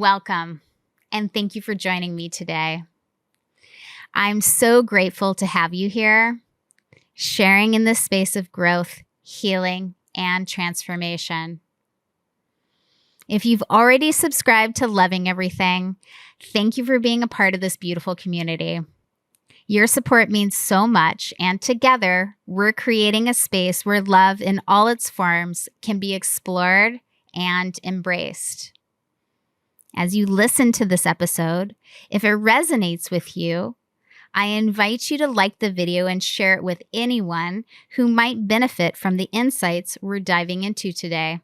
Welcome, and thank you for joining me today. I'm so grateful to have you here, sharing in this space of growth, healing, and transformation. If you've already subscribed to Loving Everything, thank you for being a part of this beautiful community. Your support means so much, and together, we're creating a space where love in all its forms can be explored and embraced. As you listen to this episode, if it resonates with you, I invite you to like the video and share it with anyone who might benefit from the insights we're diving into today.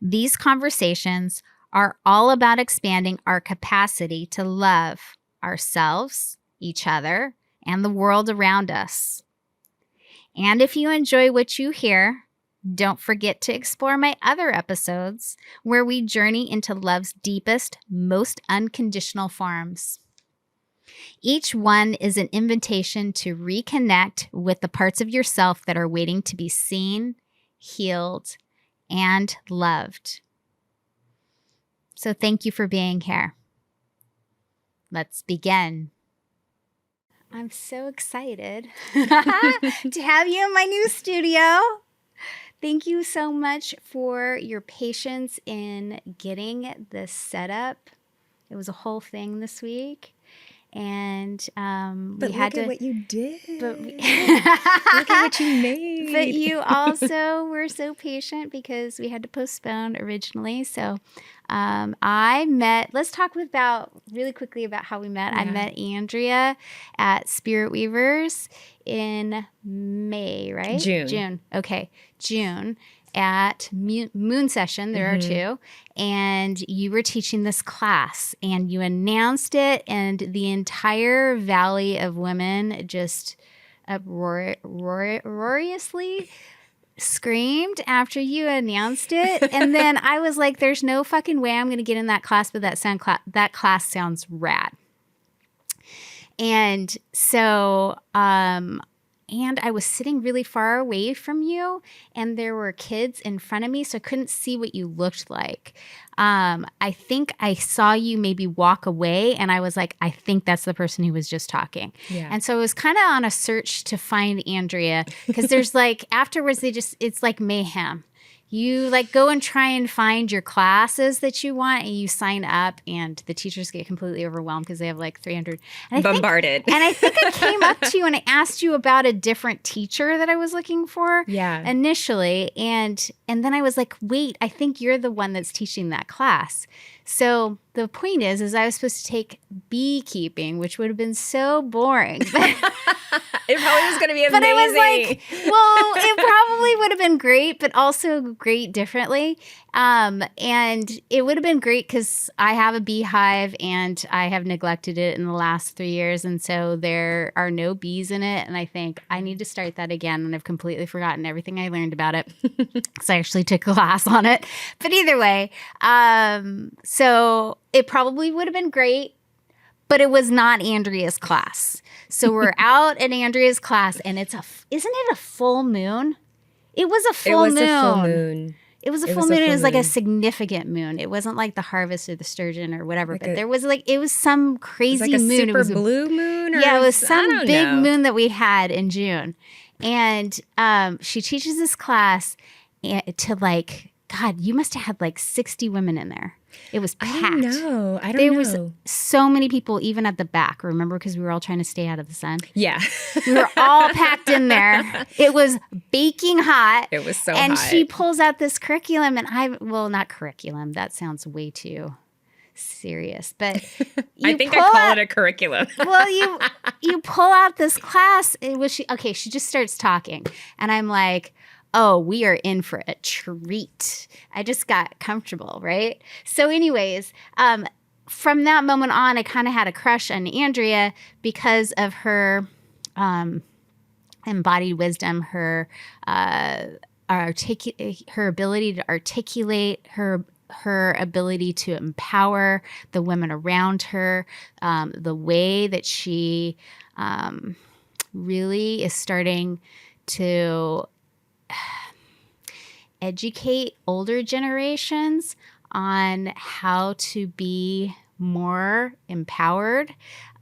These conversations are all about expanding our capacity to love ourselves, each other, and the world around us. And if you enjoy what you hear, don't forget to explore my other episodes where we journey into love's deepest, most unconditional forms. Each one is an invitation to reconnect with the parts of yourself that are waiting to be seen, healed, and loved. So thank you for being here. Let's begin. I'm so excited to have you in my new studio. Thank you so much for your patience in getting this set up. It was a whole thing this week. And but we had look to. At what you did. But look at what you made. But you also were so patient because we had to postpone originally. So I met. Let's talk really quickly about how we met. Yeah. I met Andrea at Spirit Weavers in May, right? June. Okay, June. At Moon Session, there are two, and you were teaching this class, and you announced it, and the entire Valley of Women just uproariously screamed after you announced it. And then I was like, there's no fucking way I'm going to get in that class, but that class sounds rad. And so and I was sitting really far away from you, and there were kids in front of me, so I couldn't see what you looked like. I think I saw you maybe walk away, and I was like, I think that's the person who was just talking. Yeah. And so I was kind of on a search to find Andrea, because there's like, afterwards, it's like mayhem. You like go and try and find your classes that you want, and you sign up, and the teachers get completely overwhelmed because they have like 300. And bombarded. I think I came up to you and I asked you about a different teacher that I was looking for initially. And then I was like, wait, I think you're the one that's teaching that class. So the point is I was supposed to take beekeeping, which would have been so boring. It probably was going to be amazing. But I was like, well, it probably would have been great, but also great differently. And it would have been great because I have a beehive and I have neglected it in the last 3 years. And so there are no bees in it. And I think I need to start that again. And I've completely forgotten everything I learned about it. So I actually took a class on it. But either way, so it probably would have been great. But it was not Andrea's class. So we're out at Andrea's class, and isn't it a full moon? It was a full moon. It was a full moon. It was like a significant moon. It wasn't like the harvest or the sturgeon or whatever, but there was like, it was some crazy moon. It was a blue moon? Yeah, it was some big moon that we had in June. And she teaches this class to like, God, you must have had like 60 women in there. It was packed. I don't know. There was so many people even at the back, remember, because we were all trying to stay out of the sun. Yeah. We were all packed in there. It was baking hot. It was so and hot. She pulls out this curriculum, and not curriculum. That sounds way too serious. But I think I call it a curriculum. Well, you pull out this class. She just starts talking. And I'm like, oh, we are in for a treat. I just got comfortable, right? So anyways, from that moment on, I kind of had a crush on Andrea because of her embodied wisdom, her ability to articulate, her ability to empower the women around her, the way that she really is starting to educate older generations on how to be more empowered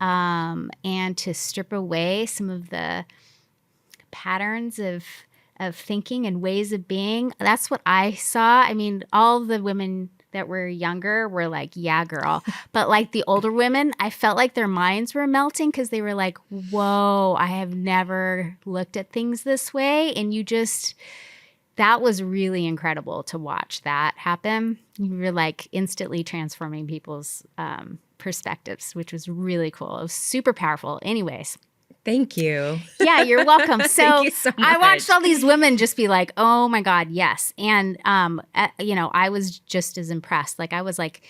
and to strip away some of the patterns of thinking and ways of being. That's what I saw. I mean, all the women that were younger were like, yeah, girl. But like the older women, I felt like their minds were melting because they were like, whoa, I have never looked at things this way. And that was really incredible to watch that happen. You were like instantly transforming people's perspectives, which was really cool. It was super powerful. Anyways. Thank you. Yeah, you're welcome. So, Thank you so much. I watched all these women just be like, oh my God, yes. And, I was just as impressed. Like, I was like,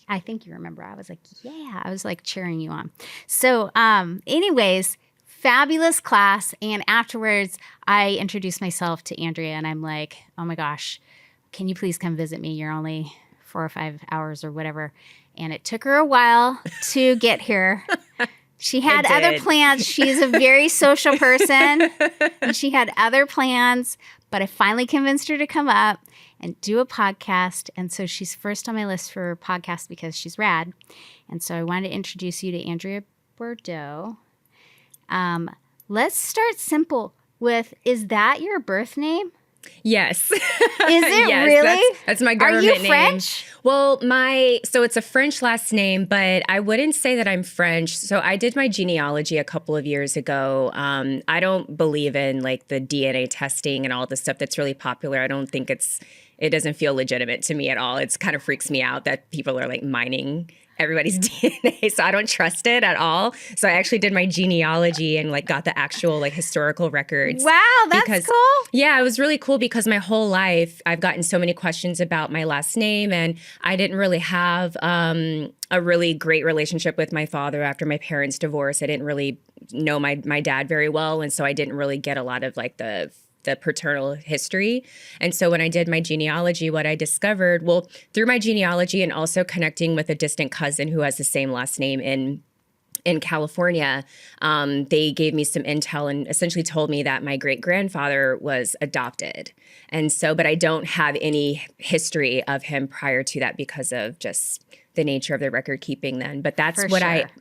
I think you remember, I was like, yeah, I was like cheering you on. So, anyways, fabulous class. And afterwards, I introduced myself to Andrea and I'm like, oh my gosh, can you please come visit me? You're only 4 or 5 hours or whatever. And it took her a while to get here. She had other plans. She's a very social person. And she had other plans. But I finally convinced her to come up and do a podcast. And so she's first on my list for a podcast because she's rad. And so I wanted to introduce you to Andrea Bordeaux. Let's start simple with, is that your birth name? Yes. Is it yes, really? That's my government name. Are you name. French? Well, so it's a French last name, but I wouldn't say that I'm French. So I did my genealogy a couple of years ago. I don't believe in like the DNA testing and all the stuff that's really popular. I don't think it doesn't feel legitimate to me at all. It kind of freaks me out that people are like mining everybody's DNA. So I don't trust it at all. So I actually did my genealogy and like got the actual like historical records. Wow, that's cool. Yeah, it was really cool because my whole life I've gotten so many questions about my last name, and I didn't really have a really great relationship with my father after my parents' divorce. I didn't really know my dad very well, and so I didn't really get a lot of like the paternal history. And so when I did my genealogy, what I discovered, well, through my genealogy and also connecting with a distant cousin who has the same last name in California, they gave me some intel and essentially told me that my great-grandfather was adopted. And so, but I don't have any history of him prior to that because of just the nature of the record keeping then. But that's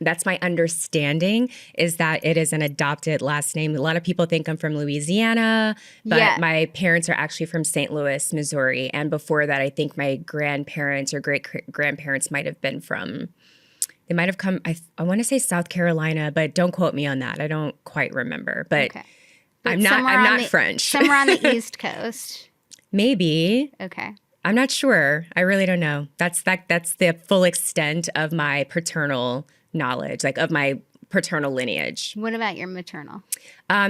that's my understanding, is that it is an adopted last name. A lot of people think I'm from Louisiana, but my parents are actually from St. Louis, Missouri. And before that, I think my grandparents or great-grandparents might have been from, they might have come, I want to say South Carolina, but don't quote me on that. I don't quite remember. But, I'm not French. Somewhere on the East Coast. Maybe. Okay. I'm not sure. I really don't know. That's the full extent of my paternal knowledge, like of my paternal lineage. What about your maternal?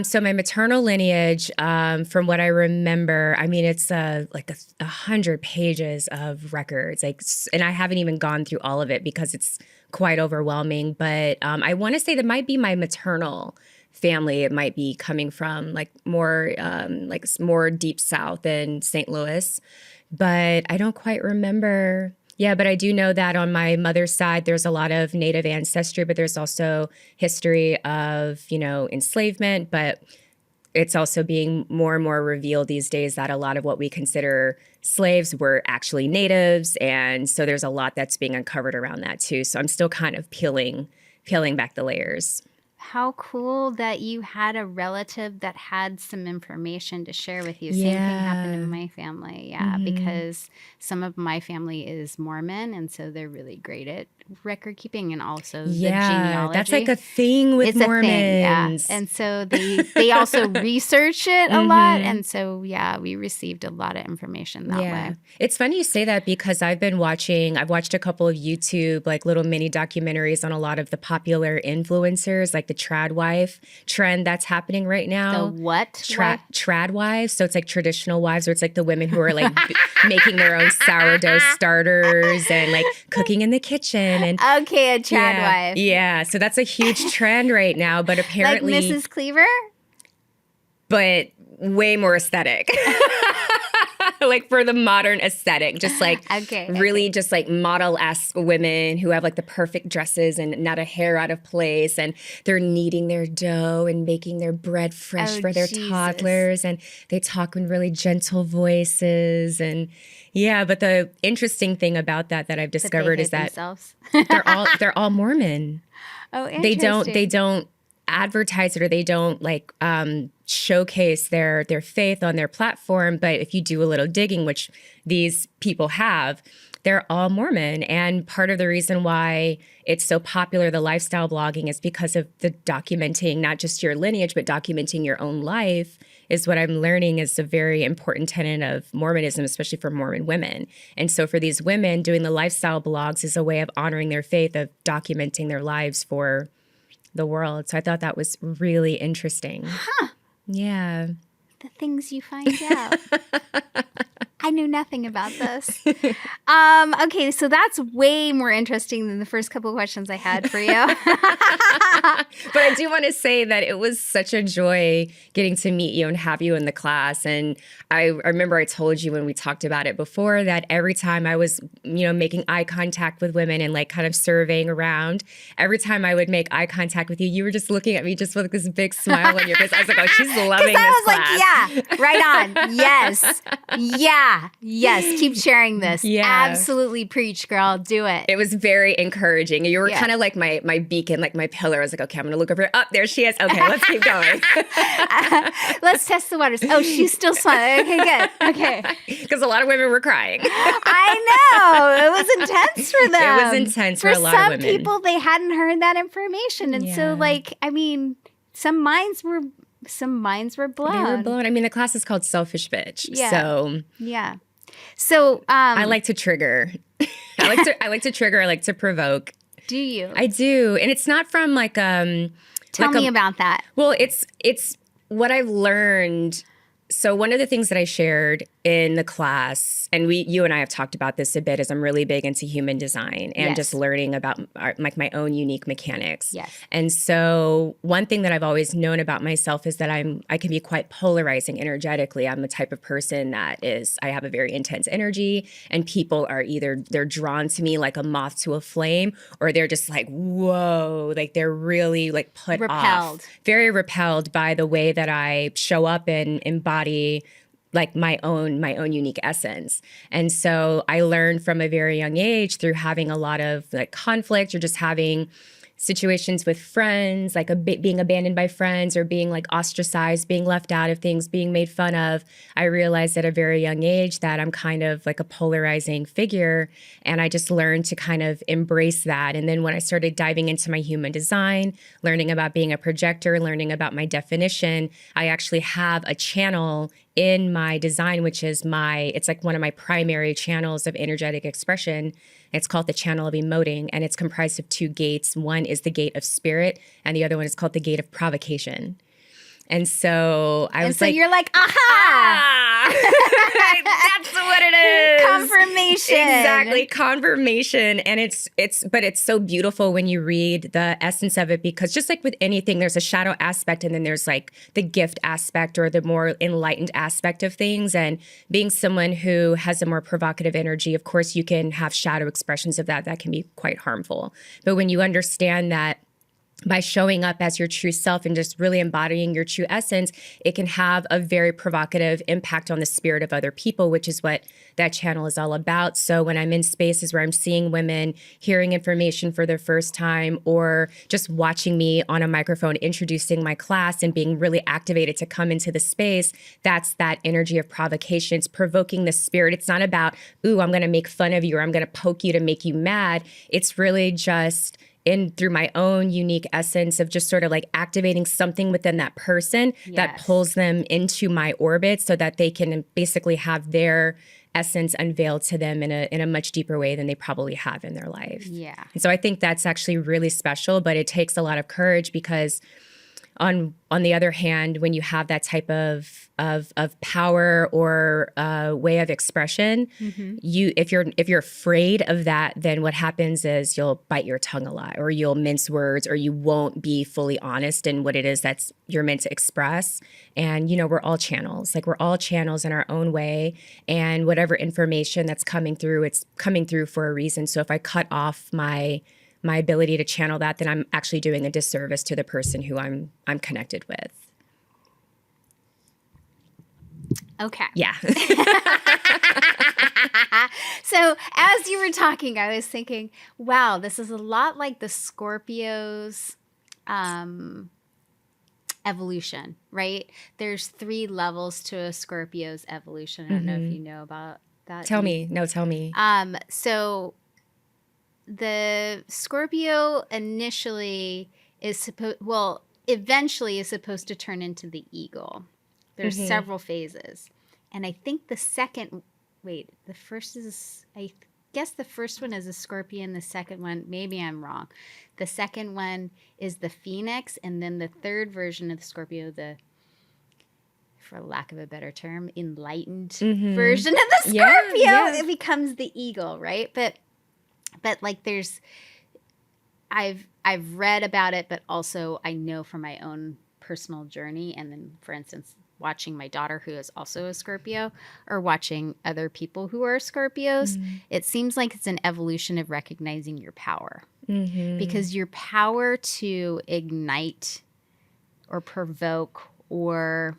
So my maternal lineage, from what I remember, I mean, it's like 100 pages of records, and I haven't even gone through all of it because it's quite overwhelming. But I want to say that might be my maternal family. It might be coming from like more deep south in St. Louis. But I don't quite remember. Yeah, but I do know that on my mother's side, there's a lot of Native ancestry, but there's also history of, enslavement. But it's also being more and more revealed these days that a lot of what we consider slaves were actually natives. And so there's a lot that's being uncovered around that too. So I'm still kind of peeling back the layers. How cool that you had a relative that had some information to share with you. Yeah. Same thing happened in my family. Yeah, because some of my family is Mormon, and so they're really great at record keeping and also the genealogy. That's like a thing with Mormons. Thing, yeah. And so they also research it a lot. And so, we received a lot of information that way. It's funny you say that because I've watched a couple of YouTube, like little mini documentaries on a lot of the popular influencers, like the trad wife trend that's happening right now. The what? Trad wives. So it's like traditional wives, or it's like the women who are like making their own sourdough starters and like cooking in the kitchen. And okay, a trad wife. Yeah. So that's a huge trend right now. But apparently, like Mrs. Cleaver? But way more aesthetic. like for the modern aesthetic, just like really just like model-esque women who have like the perfect dresses and not a hair out of place. And they're kneading their dough and making their bread fresh for their toddlers. And they talk in really gentle voices. And yeah, but the interesting thing about that I've discovered is that they're all Mormon. Oh, interesting. They don't advertise it, or they don't like showcase their faith on their platform. But if you do a little digging, which these people have, they're all Mormon. And part of the reason why it's so popular, the lifestyle blogging, is because of the documenting not just your lineage, but documenting your own life, is what I'm learning is a very important tenet of Mormonism, especially for Mormon women. And so for these women, doing the lifestyle blogs is a way of honoring their faith, of documenting their lives for the world. So I thought that was really interesting. Huh. Yeah. The things you find out. I knew nothing about this. Okay, so that's way more interesting than the first couple of questions I had for you. But I do want to say that it was such a joy getting to meet you and have you in the class. And I remember I told you when we talked about it before that every time I was, making eye contact with women and like kind of surveying around, every time I would make eye contact with you, you were just looking at me just with this big smile on your face. I was like, oh, she's loving this class. I was like, yeah, right on. Yes. Yeah. Yes. Keep sharing this. Yeah. Absolutely preach, girl. Do it. It was very encouraging. You were kind of like my beacon, like my pillar. I was like, okay, I'm going to look over here. Oh, there she is. Okay, let's keep going. Let's test the waters. Oh, she's still smiling. Okay, good. Okay. Because a lot of women were crying. I know. It was intense for them. It was intense for a lot of women. For some people, they hadn't heard that information. And so, some minds were blown. They were blown. I mean, the class is called Selfish Bitch. Yeah. So yeah. So I like to trigger. I like to trigger. I like to provoke. Do you? I do, and it's not from like Tell me about that. Well, it's what I've learned. So one of the things that I shared in the class, and you and I have talked about this a bit, is I'm really big into human design and just learning about my own unique mechanics. Yes. And so one thing that I've always known about myself is that I can be quite polarizing energetically. I'm the type of person I have a very intense energy, and people are either they're drawn to me like a moth to a flame, or they're just like, whoa, like they're really like put off. Very repelled by the way that I show up and embody like my own unique essence. And so I learned from a very young age through having a lot of like conflict, or just having situations with friends, like being abandoned by friends, or being like ostracized, being left out of things, being made fun of. I realized at a very young age that I'm kind of like a polarizing figure, and I just learned to kind of embrace that. And then when I started diving into my human design, learning about being a projector, learning about my definition, I actually have a channel in my design, which is it's like one of my primary channels of energetic expression. It's called the channel of emoting, and it's comprised of two gates. One is the gate of spirit, and the other one is called the gate of provocation. And so you're like, aha! That's what it is. Confirmation. Exactly. Confirmation. And it's so beautiful when you read the essence of it, because just like with anything, there's a shadow aspect, and then there's like the gift aspect, or the more enlightened aspect of things. And being someone who has a more provocative energy, of course, you can have shadow expressions of that can be quite harmful. But when you understand that by showing up as your true self and just really embodying your true essence, it can have a very provocative impact on the spirit of other people, which is what that channel is all about. So when I'm in spaces where I'm seeing women hearing information for the first time, or just watching me on a microphone introducing my class and being really activated to come into the space, that's that energy of provocation. It's provoking the spirit. It's not about, ooh, I'm going to make fun of you, or I'm going to poke you to make you mad. It's really just through my own unique essence of just sort of like activating something within that person that pulls them into my orbit, so that they can basically have their essence unveiled to them in a much deeper way than they probably have in their life. Yeah. And so I think that's actually really special, but it takes a lot of courage, because on the other hand, when you have that type of power or way of expression, if you're afraid of that, then what happens is you'll bite your tongue a lot, or you'll mince words, or you won't be fully honest in what it is that's you're meant to express. And we're all channels. Like, we're all channels in our own way, and whatever information that's coming through, it's coming through for a reason. So if I cut off my ability to channel that, then I'm actually doing a disservice to the person who I'm connected with. Okay. Yeah. So as you were talking, I was thinking, wow, this is a lot like the Scorpio's evolution, right? There's 3 levels to a Scorpio's evolution. I don't know if you know about that. Tell me. So the Scorpio eventually is supposed to turn into the eagle. There's several phases. And I think the first one is a scorpion. The second one, maybe I'm wrong. The second one is the phoenix. And then the third version of the Scorpio, for lack of a better term, enlightened version of the Scorpio, it becomes the eagle, right? But like I've read about it, but also I know from my own personal journey. And then, for instance, watching my daughter, who is also a Scorpio, or watching other people who are Scorpios, it seems like it's an evolution of recognizing your power. Because your power to ignite or provoke or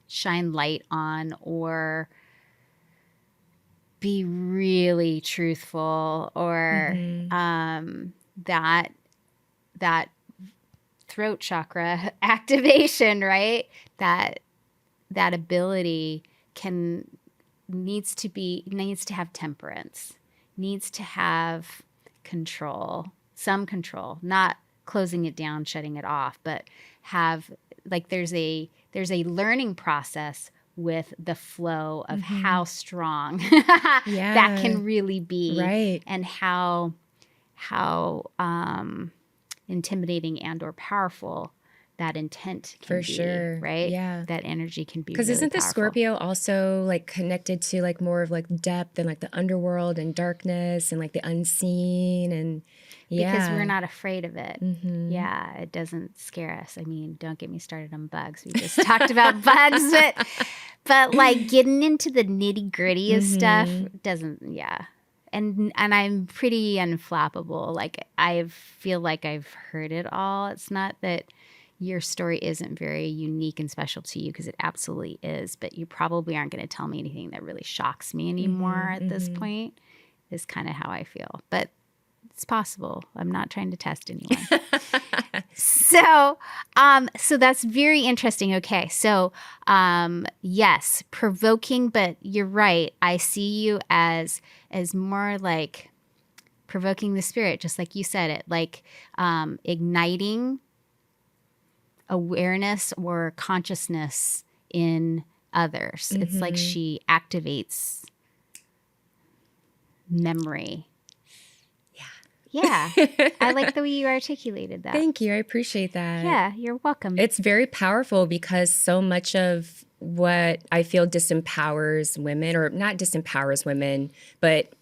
shine light on or be really truthful, or that throat chakra activation, right? That ability needs to have temperance, needs to have control, some control, not closing it down, shutting it off, but have, like, there's a learning process with the flow of how strong that can really be, right? And how intimidating and or powerful that intent can be, right? Yeah, that energy can be. Because really isn't the powerful. Scorpio also like connected to like more of like depth and like the underworld and darkness and like the unseen? And because we're not afraid of it. Yeah, it doesn't scare us. I mean, don't get me started on bugs. We just talked about bugs, but like getting into the nitty gritty of stuff doesn't. Yeah. And I'm pretty unflappable. Like, I feel like I've heard it all. It's not that your story isn't very unique and special to you, because it absolutely is. But you probably aren't going to tell me anything that really shocks me anymore at this point, is kind of how I feel. But it's possible. I'm not trying to test anyone. So that's very interesting. Okay. So, yes, provoking, but you're right. I see you as more like provoking the spirit, just like you said it, like, igniting awareness or consciousness in others. It's like she activates memory. Yeah. I like the way you articulated that. Thank you. I appreciate that. Yeah, you're welcome. It's very powerful, because so much of what I feel disempowers women, or not disempowers women, but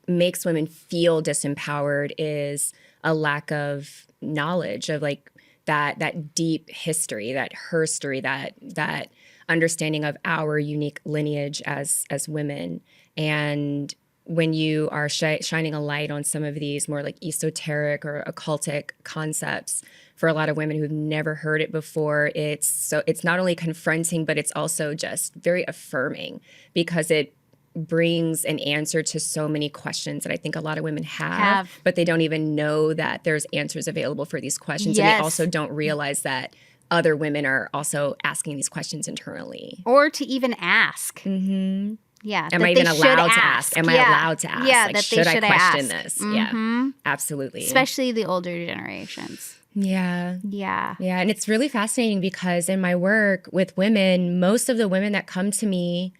makes women feel disempowered, is a lack of knowledge of like that deep history, that herstory, that understanding of our unique lineage as women. And when you are shining a light on some of these more like esoteric or occultic concepts, for a lot of women who've never heard it before, it's not only confronting, but it's also just very affirming, because it brings an answer to so many questions that I think a lot of women have, but they don't even know that there's answers available for these questions. Yes. And they also don't realize that other women are also asking these questions internally. Or to even ask. Yeah. Am I even allowed to ask? Am I allowed to ask? Yeah, like, that should I question ask. this? Yeah, absolutely. Especially the older generations. Yeah. Yeah. Yeah. And it's really fascinating, because in my work with women, most of the women that come to me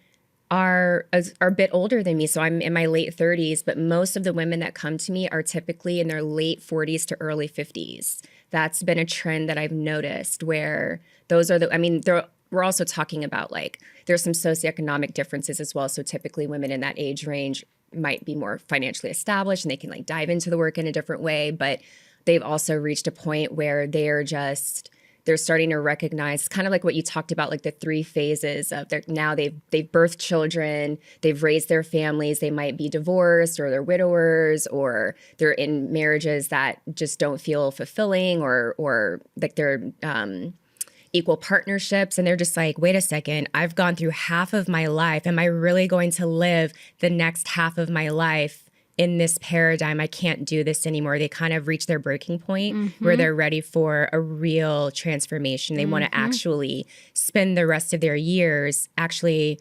are a bit older than me. So I'm in my late 30s, but most of the women that come to me are typically in their late 40s to early 50s. that's been a trend that I've noticed where those are we're also talking about like there's some socioeconomic differences as well. So typically women in that age range might be more financially established and they can like dive into the work in a different way. But they've also reached a point where they're starting to recognize kind of like what you talked about, like the 3 phases of now they've birthed children, they've raised their families, they might be divorced or they're widowers or they're in marriages that just don't feel fulfilling or like they're equal partnerships. And they're just like, wait a second, I've gone through half of my life. Am I really going to live the next half of my life in this paradigm? I can't do this anymore. They kind of reach their breaking point where they're ready for a real transformation. They want to actually spend the rest of their years actually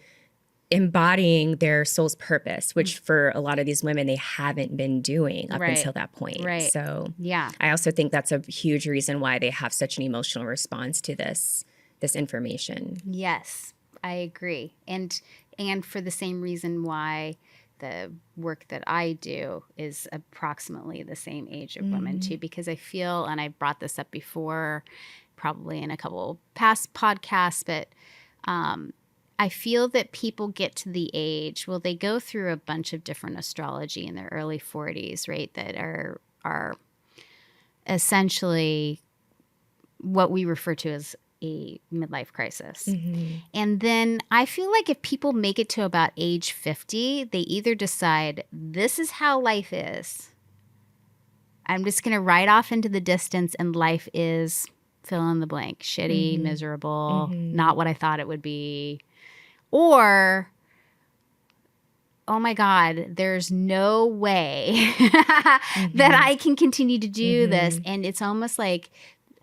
embodying their soul's purpose, which for a lot of these women, they haven't been doing up until that point. Right. So yeah, I also think that's a huge reason why they have such an emotional response to this information. yes, I agree. And for the same reason why the work that I do is approximately the same age of women too, because I feel, and I brought this up before, probably in a couple past podcasts, but I feel that people get to the age, well, they go through a bunch of different astrology in their early 40s, right, that are essentially what we refer to as a midlife crisis. And then I feel like if people make it to about age 50, they either decide this is how life is. I'm just going to ride off into the distance and life is fill in the blank, shitty, miserable, not what I thought it would be. Or, oh my God, there's no way that I can continue to do this. And it's almost like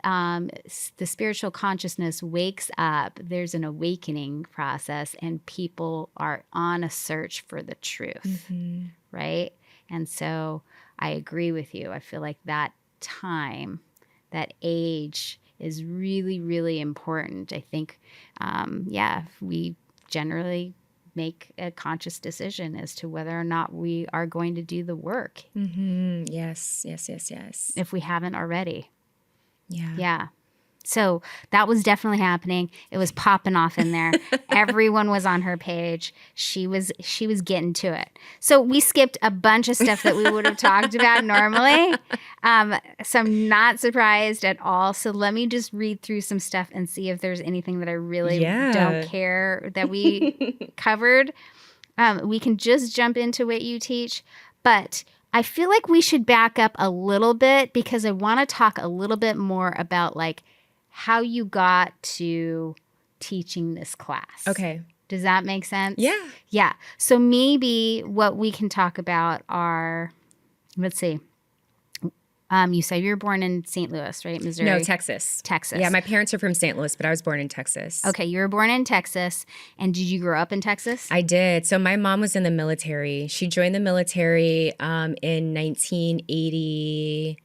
the spiritual consciousness wakes up. There's an awakening process and people are on a search for the truth, right? And so I agree with you. I feel like that time, that age is really, really important. I think, we generally make a conscious decision as to whether or not we are going to do the work. Yes. If we haven't already. Yeah. Yeah. So that was definitely happening. It was popping off in there. Everyone was on her page. She was getting to it. So we skipped a bunch of stuff that we would have talked about normally. So I'm not surprised at all. So let me just read through some stuff and see if there's anything that I really don't care that we covered. We can just jump into what you teach, but I feel like we should back up a little bit because I want to talk a little bit more about like how you got to teaching this class. Okay. Does that make sense? Yeah. Yeah. So maybe what we can talk about are, let's see. You said you were born in St. Louis, right? Missouri? No, Texas. Texas. Yeah, my parents are from St. Louis, but I was born in Texas. Okay, you were born in Texas. And did you grow up in Texas? I did. So my mom was in the military. She joined the military in 1980.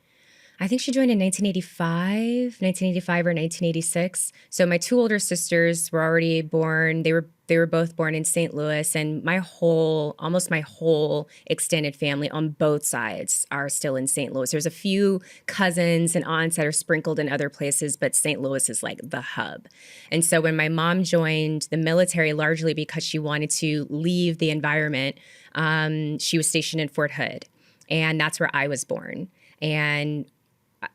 I think she joined in 1985 or 1986. So my 2 older sisters were already born. They were both born in St. Louis, and almost my whole extended family on both sides are still in St. Louis. There's a few cousins and aunts that are sprinkled in other places, but St. Louis is like the hub. And so when my mom joined the military, largely because she wanted to leave the environment, she was stationed in Fort Hood, and that's where I was born. And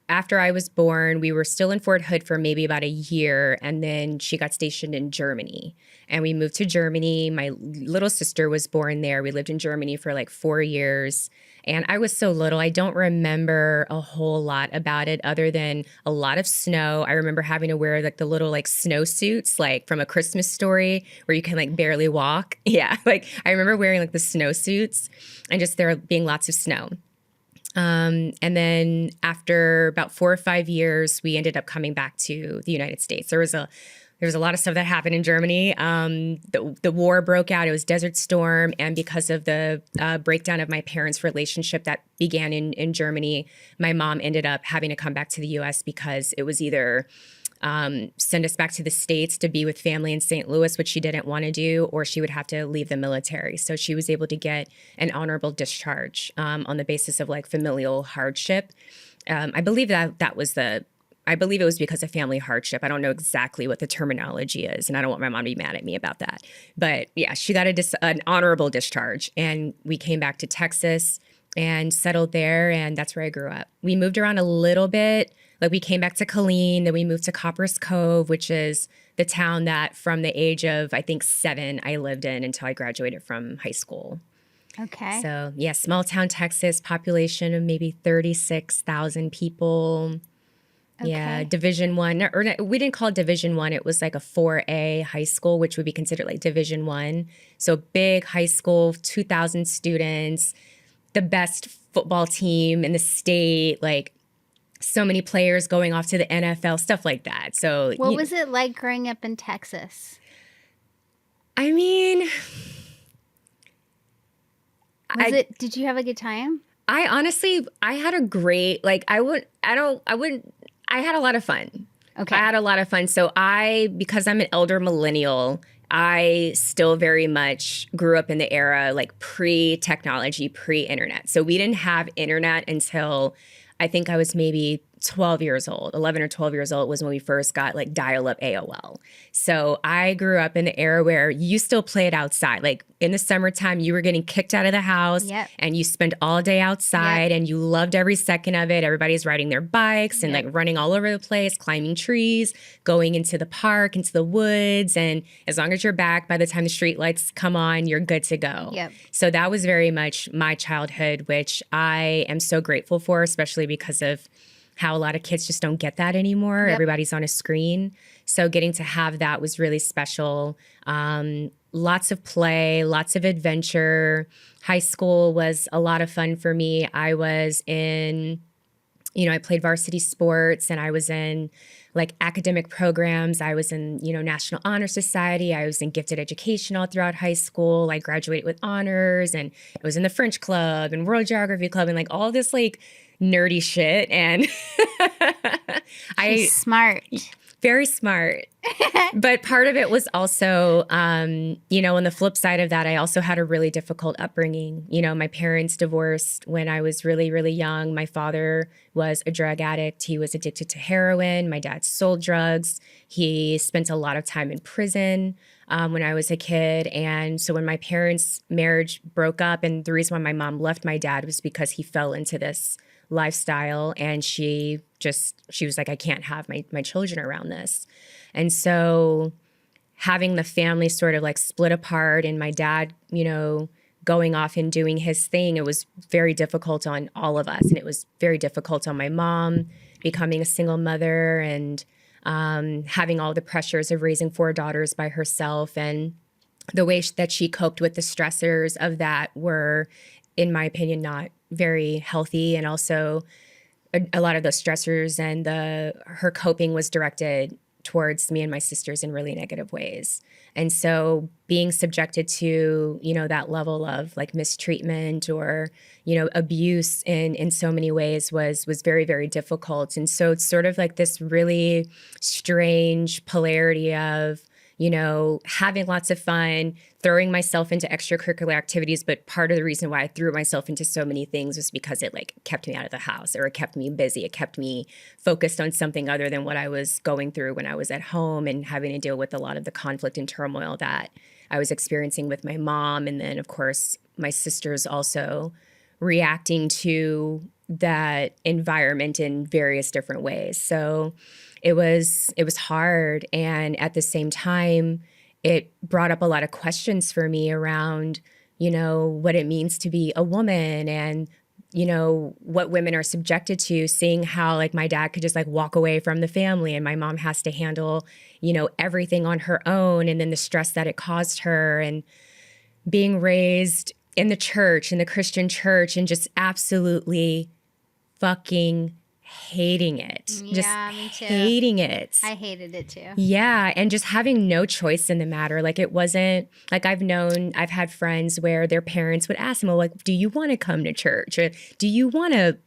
after I was born, we were still in Fort Hood for maybe about a year, and then she got stationed in Germany. And we moved to Germany. My little sister was born there. We lived in Germany for like 4 years. And I was so little, I don't remember a whole lot about it other than a lot of snow. I remember having to wear like the little like snowsuits, like from A Christmas Story, where you can like barely walk. Yeah, like I remember wearing like the snowsuits and just there being lots of snow. And then after about 4 or 5 years, we ended up coming back to the United States. There was a lot of stuff that happened in Germany. The war broke out. It was Desert Storm. And because of the breakdown of my parents' relationship that began in Germany, my mom ended up having to come back to the U.S. because it was either send us back to the States to be with family in St. Louis, which she didn't want to do, or she would have to leave the military. So she was able to get an honorable discharge on the basis of like familial hardship. I believe that was the I believe it was because of family hardship. I don't know exactly what the terminology is, and I don't want my mom to be mad at me about that. But yeah, she got an honorable discharge, and we came back to Texas and settled there, and that's where I grew up. We moved around a little bit. Like we came back to Killeen, then we moved to Copperas Cove, which is the town that from the age of, I think, 7, I lived in until I graduated from high school. Okay. So yeah, small town Texas, population of maybe 36,000 people. Okay. Yeah, Division One, or we didn't call it Division One. It was like a 4A high school, which would be considered like Division One. So big high school, 2,000 students, the best football team in the state, like so many players going off to the NFL, stuff like that. So what was it like growing up in Texas? I mean, Did you have a good time? I honestly, I had a great, like, I had a lot of fun. Okay. I had a lot of fun. So because I'm an elder millennial, I still very much grew up in the era like pre-technology, pre-internet. So we didn't have internet until I think I was maybe 12 years old. 11 or 12 years old was when we first got like dial-up AOL. So I grew up in the era where you still played outside. Like in the summertime, you were getting kicked out of the house and you spent all day outside and you loved every second of it. Everybody's riding their bikes and like running all over the place, climbing trees, going into the park, into the woods. And as long as you're back, by the time the street lights come on, you're good to go. Yep. So that was very much my childhood, which I am so grateful for, especially because of how a lot of kids just don't get that anymore. Yep. Everybody's on a screen. So getting to have that was really special. Lots of play, lots of adventure. High school was a lot of fun for me. I was in, I played varsity sports and I was in like academic programs. I was in, National Honor Society. I was in gifted education all throughout high school. I graduated with honors and I was in the French Club and World Geography Club and like all this like nerdy shit. And She's smart. Very smart. But part of it was also, on the flip side of that, I also had a really difficult upbringing. My parents divorced when I was really, really young. My father was a drug addict. He was addicted to heroin. My dad sold drugs. He spent a lot of time in prison when I was a kid. And so when my parents' marriage broke up, and the reason why my mom left my dad was because he fell into this lifestyle and she was like, I can't have my children around this. And so having the family sort of like split apart and my dad, going off and doing his thing, it was very difficult on all of us. And it was very difficult on my mom becoming a single mother and having all the pressures of raising 4 daughters by herself. And the way that she coped with the stressors of that were, in my opinion, not very healthy. And also a lot of those stressors and her coping was directed towards me and my sisters in really negative ways. And so being subjected to, that level of like mistreatment or, abuse in so many ways was very, very difficult. And so it's sort of like this really strange polarity of, having lots of fun, throwing myself into extracurricular activities. But part of the reason why I threw myself into so many things was because it like kept me out of the house or it kept me busy. It kept me focused on something other than what I was going through when I was at home and having to deal with a lot of the conflict and turmoil that I was experiencing with my mom. And then, of course, my sisters also reacting to that environment in various different ways. So it was hard. And at the same time, it brought up a lot of questions for me around, what it means to be a woman and, what women are subjected to, seeing how like my dad could just like walk away from the family and my mom has to handle, everything on her own. And then the stress that it caused her and being raised in the church, in the Christian church, and just absolutely fucking hating it. Yeah, me too. Hating it. I hated it too. Yeah. And just having no choice in the matter. Like it wasn't like I've had friends where their parents would ask them, well, like, do you want to come to church? Or do you want to,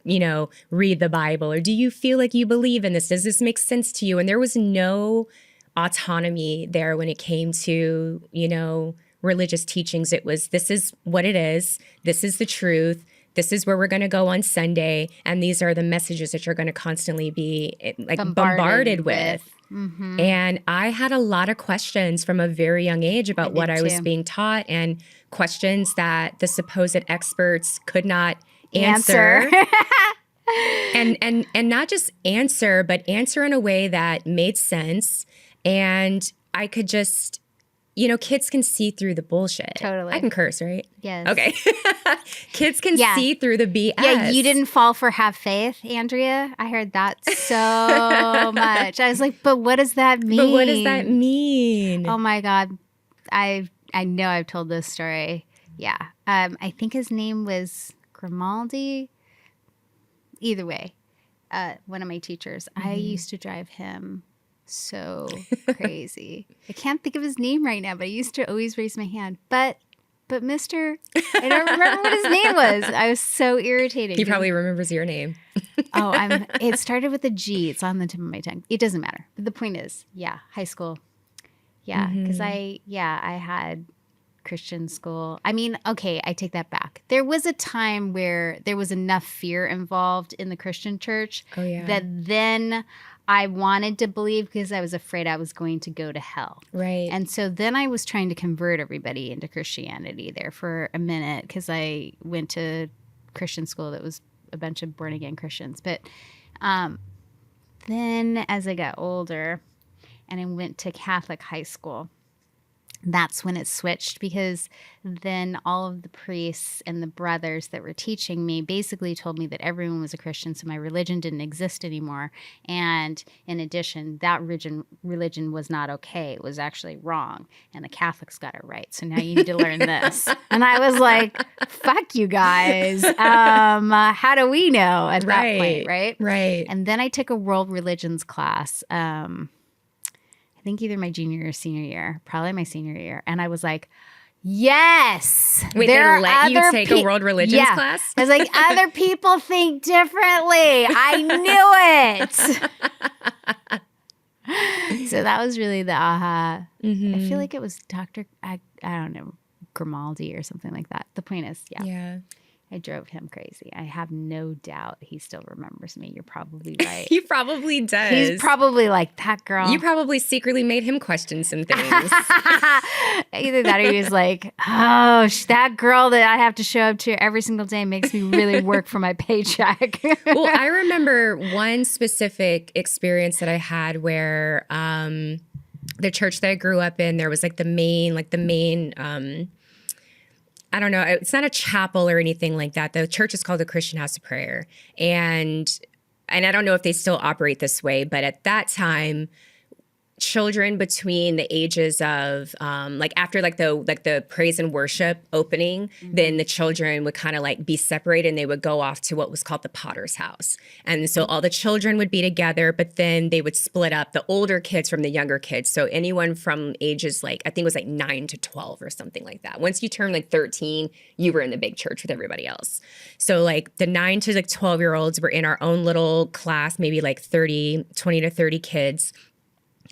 read the Bible? Or do you feel like you believe in this? Does this make sense to you? And there was no autonomy there when it came to, religious teachings. It was, this is what it is. This is the truth. this is where we're going to go on Sunday, and these are the messages that you're going to constantly be like bombarded with. Mm-hmm. And I had a lot of questions from a very young age about what I was being taught, and questions that the supposed experts could not answer. and not just answer, but answer in a way that made sense. And I could just, kids can see through the bullshit. Totally. I can curse, right? Yes. Okay. Kids can see through the BS. Yeah, you didn't fall for have faith, Andrea. I heard that so much. I was like, but what does that mean? But what does that mean? Oh my God. I know I've told this story. Yeah. I think his name was Grimaldi. Either way, one of my teachers, I used to drive him so crazy. I can't think of his name right now, but I used to always raise my hand. But Mr. I don't remember what his name was. I was so irritated. He probably remembers your name. It started with a G. It's on the tip of my tongue. It doesn't matter. But the point is, high school. Yeah, because I had Christian school. I mean, okay, I take that back. There was a time where there was enough fear involved in the Christian church that then I wanted to believe because I was afraid I was going to go to hell. Right. And so then I was trying to convert everybody into Christianity there for a minute because I went to Christian school that was a bunch of born again Christians. But then as I got older and I went to Catholic high school, that's when it switched, because then all of the priests and the brothers that were teaching me basically told me that everyone was a Christian, so my religion didn't exist anymore. And in addition, that religion was not okay. It was actually wrong. And the Catholics got it right. So now you need to learn this. And I was like, fuck you guys. How do we know at that point, right? Right. And then I took a world religions class. I think either my junior or senior year, probably my senior year. And I was like, yes. Wait, they let you take a world religions class? I was like, other people think differently. I knew it. So that was really the aha. I feel like it was Dr. I don't know, Grimaldi or something like that. The point is, I drove him crazy. I have no doubt he still remembers me. You're probably right. He probably does. He's probably like, that girl. You probably secretly made him question some things. Either that or he was like, oh, that girl that I have to show up to every single day makes me really work for my paycheck. Well, I remember one specific experience that I had where the church that I grew up in, there was the main I don't know, it's not a chapel or anything like that. The church is called the Christian House of Prayer. And I don't know if they still operate this way, but at that time, children between the ages of after the praise and worship opening, then the children would kind of be separated and they would go off to what was called the Potter's house. And so all the children would be together, but then they would split up the older kids from the younger kids. So anyone from ages I think it was 9 to 12 or something like that. Once you turn 13, you were in the big church with everybody else. So the 9 to 12-year-olds were in our own little class, maybe 20 to 30 kids.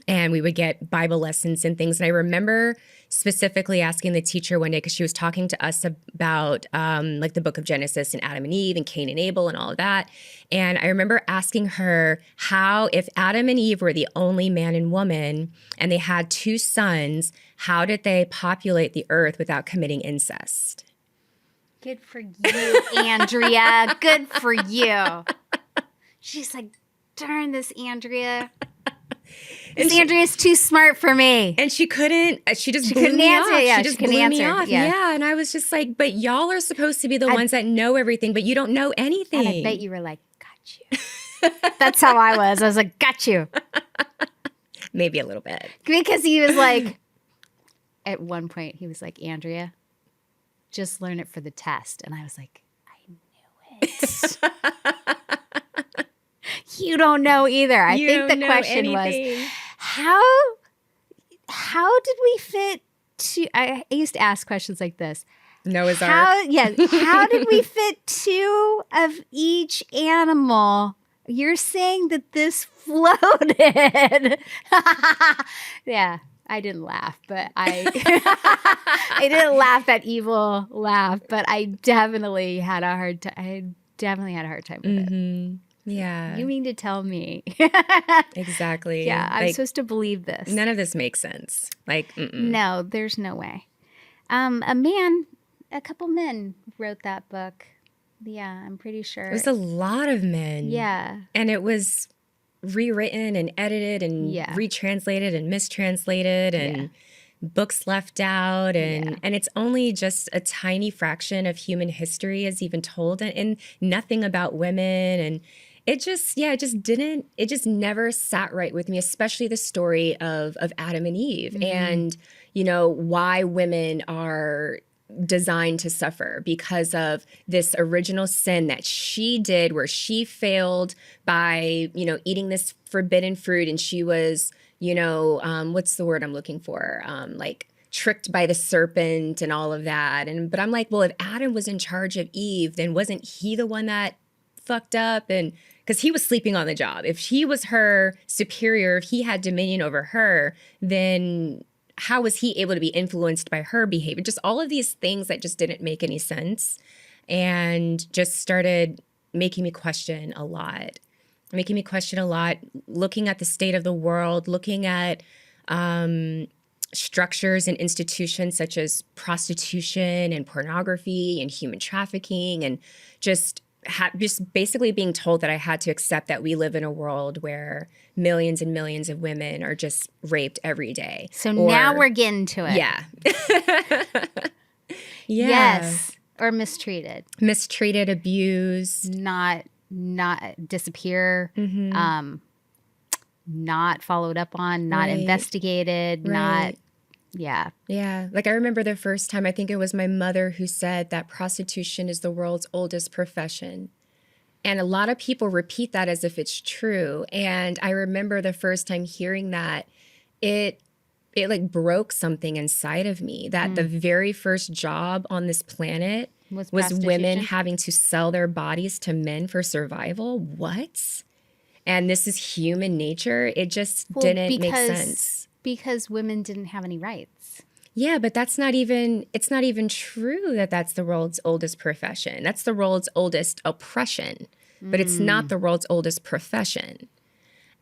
And we would get Bible lessons and things. And I remember specifically asking the teacher one day, because she was talking to us about the book of Genesis and Adam and Eve and Cain and Abel and all of that. And I remember asking her how, if Adam and Eve were the only man and woman and they had 2 sons, how did they populate the earth without committing incest? Good for you, Andrea. Good for you. She's like, darn this, Andrea. Andrea's too smart for me. And she couldn't answer. Yeah, she just blew me off. Yeah. And I was just like, but y'all are supposed to be the ones that know everything, but you don't know anything. And I bet you were like, got you. That's how I was. I was like, got you. Maybe a little bit. Because he was like, at one point, he was like, Andrea, just learn it for the test. And I was like, I knew it. You don't know either. I think the question was, how did we fit to, I used to ask questions like this. Noah's Ark. Yeah. How did we fit 2 of each animal? You're saying that this floated. Yeah. I didn't laugh, but I I didn't laugh that evil laugh, but I definitely had a hard time. I definitely had a hard time with it. Yeah. You mean to tell me? Exactly. Yeah, I'm Like, supposed to believe this. none of this makes sense. Like, No, there's no way. A couple men wrote that book. Yeah, I'm pretty sure. It was a lot of men. Yeah. And it was rewritten and edited and retranslated and mistranslated and books left out. And it's only just a tiny fraction of human history is even told and nothing about women. And it just never sat right with me, especially the story of Adam and Eve and, why women are designed to suffer because of this original sin that she did where she failed by, eating this forbidden fruit. And she was, what's the word I'm looking for? Like tricked by the serpent and all of that. But I'm like, well, if Adam was in charge of Eve, then wasn't he the one that fucked up? And because he was sleeping on the job. If he was her superior, if he had dominion over her, then how was he able to be influenced by her behavior? Just all of these things that just didn't make any sense and just started making me question a lot, looking at the state of the world, looking at structures and institutions such as prostitution and pornography and human trafficking and just basically being told that I had to accept that we live in a world where millions and millions of women are just raped every day. So now we're getting to it. Yeah. Yes. Or mistreated. Mistreated, abused. Not disappear. Not followed up on, not investigated, not. Yeah. Yeah. Like I remember the first time, I think it was my mother who said that prostitution is the world's oldest profession. And a lot of people repeat that as if it's true. And I remember the first time hearing that, it like broke something inside of me that the very first job on this planet was women having to sell their bodies to men for survival. What? And this is human nature. It just didn't make sense. Because women didn't have any rights. Yeah, but it's not even true that that's the world's oldest profession. That's the world's oldest oppression, but it's not the world's oldest profession.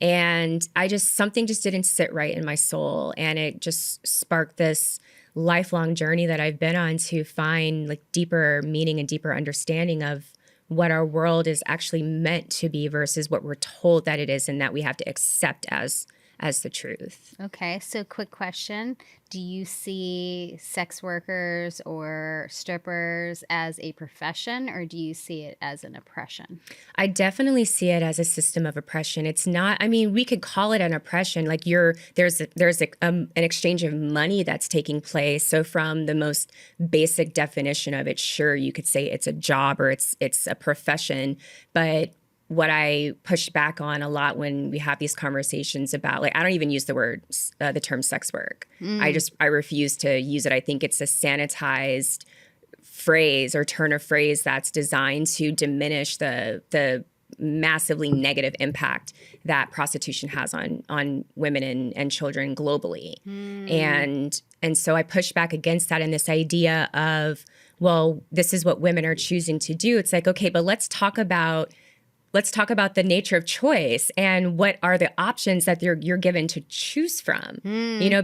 And something just didn't sit right in my soul. And it just sparked this lifelong journey that I've been on to find like deeper meaning and deeper understanding of what our world is actually meant to be versus what we're told that it is and that we have to accept as the truth. Okay, so quick question. Do you see sex workers or strippers as a profession, or do you see it as an oppression? I definitely see it as a system of oppression. It's not, I mean, we could call it an oppression. Like there's an exchange of money that's taking place. So from the most basic definition of it, sure, you could say it's a job or it's a profession, but what I push back on a lot when we have these conversations about, like, I don't even use the term sex work. I refuse to use it. I think it's a sanitized phrase or turn of phrase that's designed to diminish the massively negative impact that prostitution has on women and children globally. And so I push back against that and this idea of, well, this is what women are choosing to do. It's like, okay, but let's talk about the nature of choice and what are the options that you're given to choose from,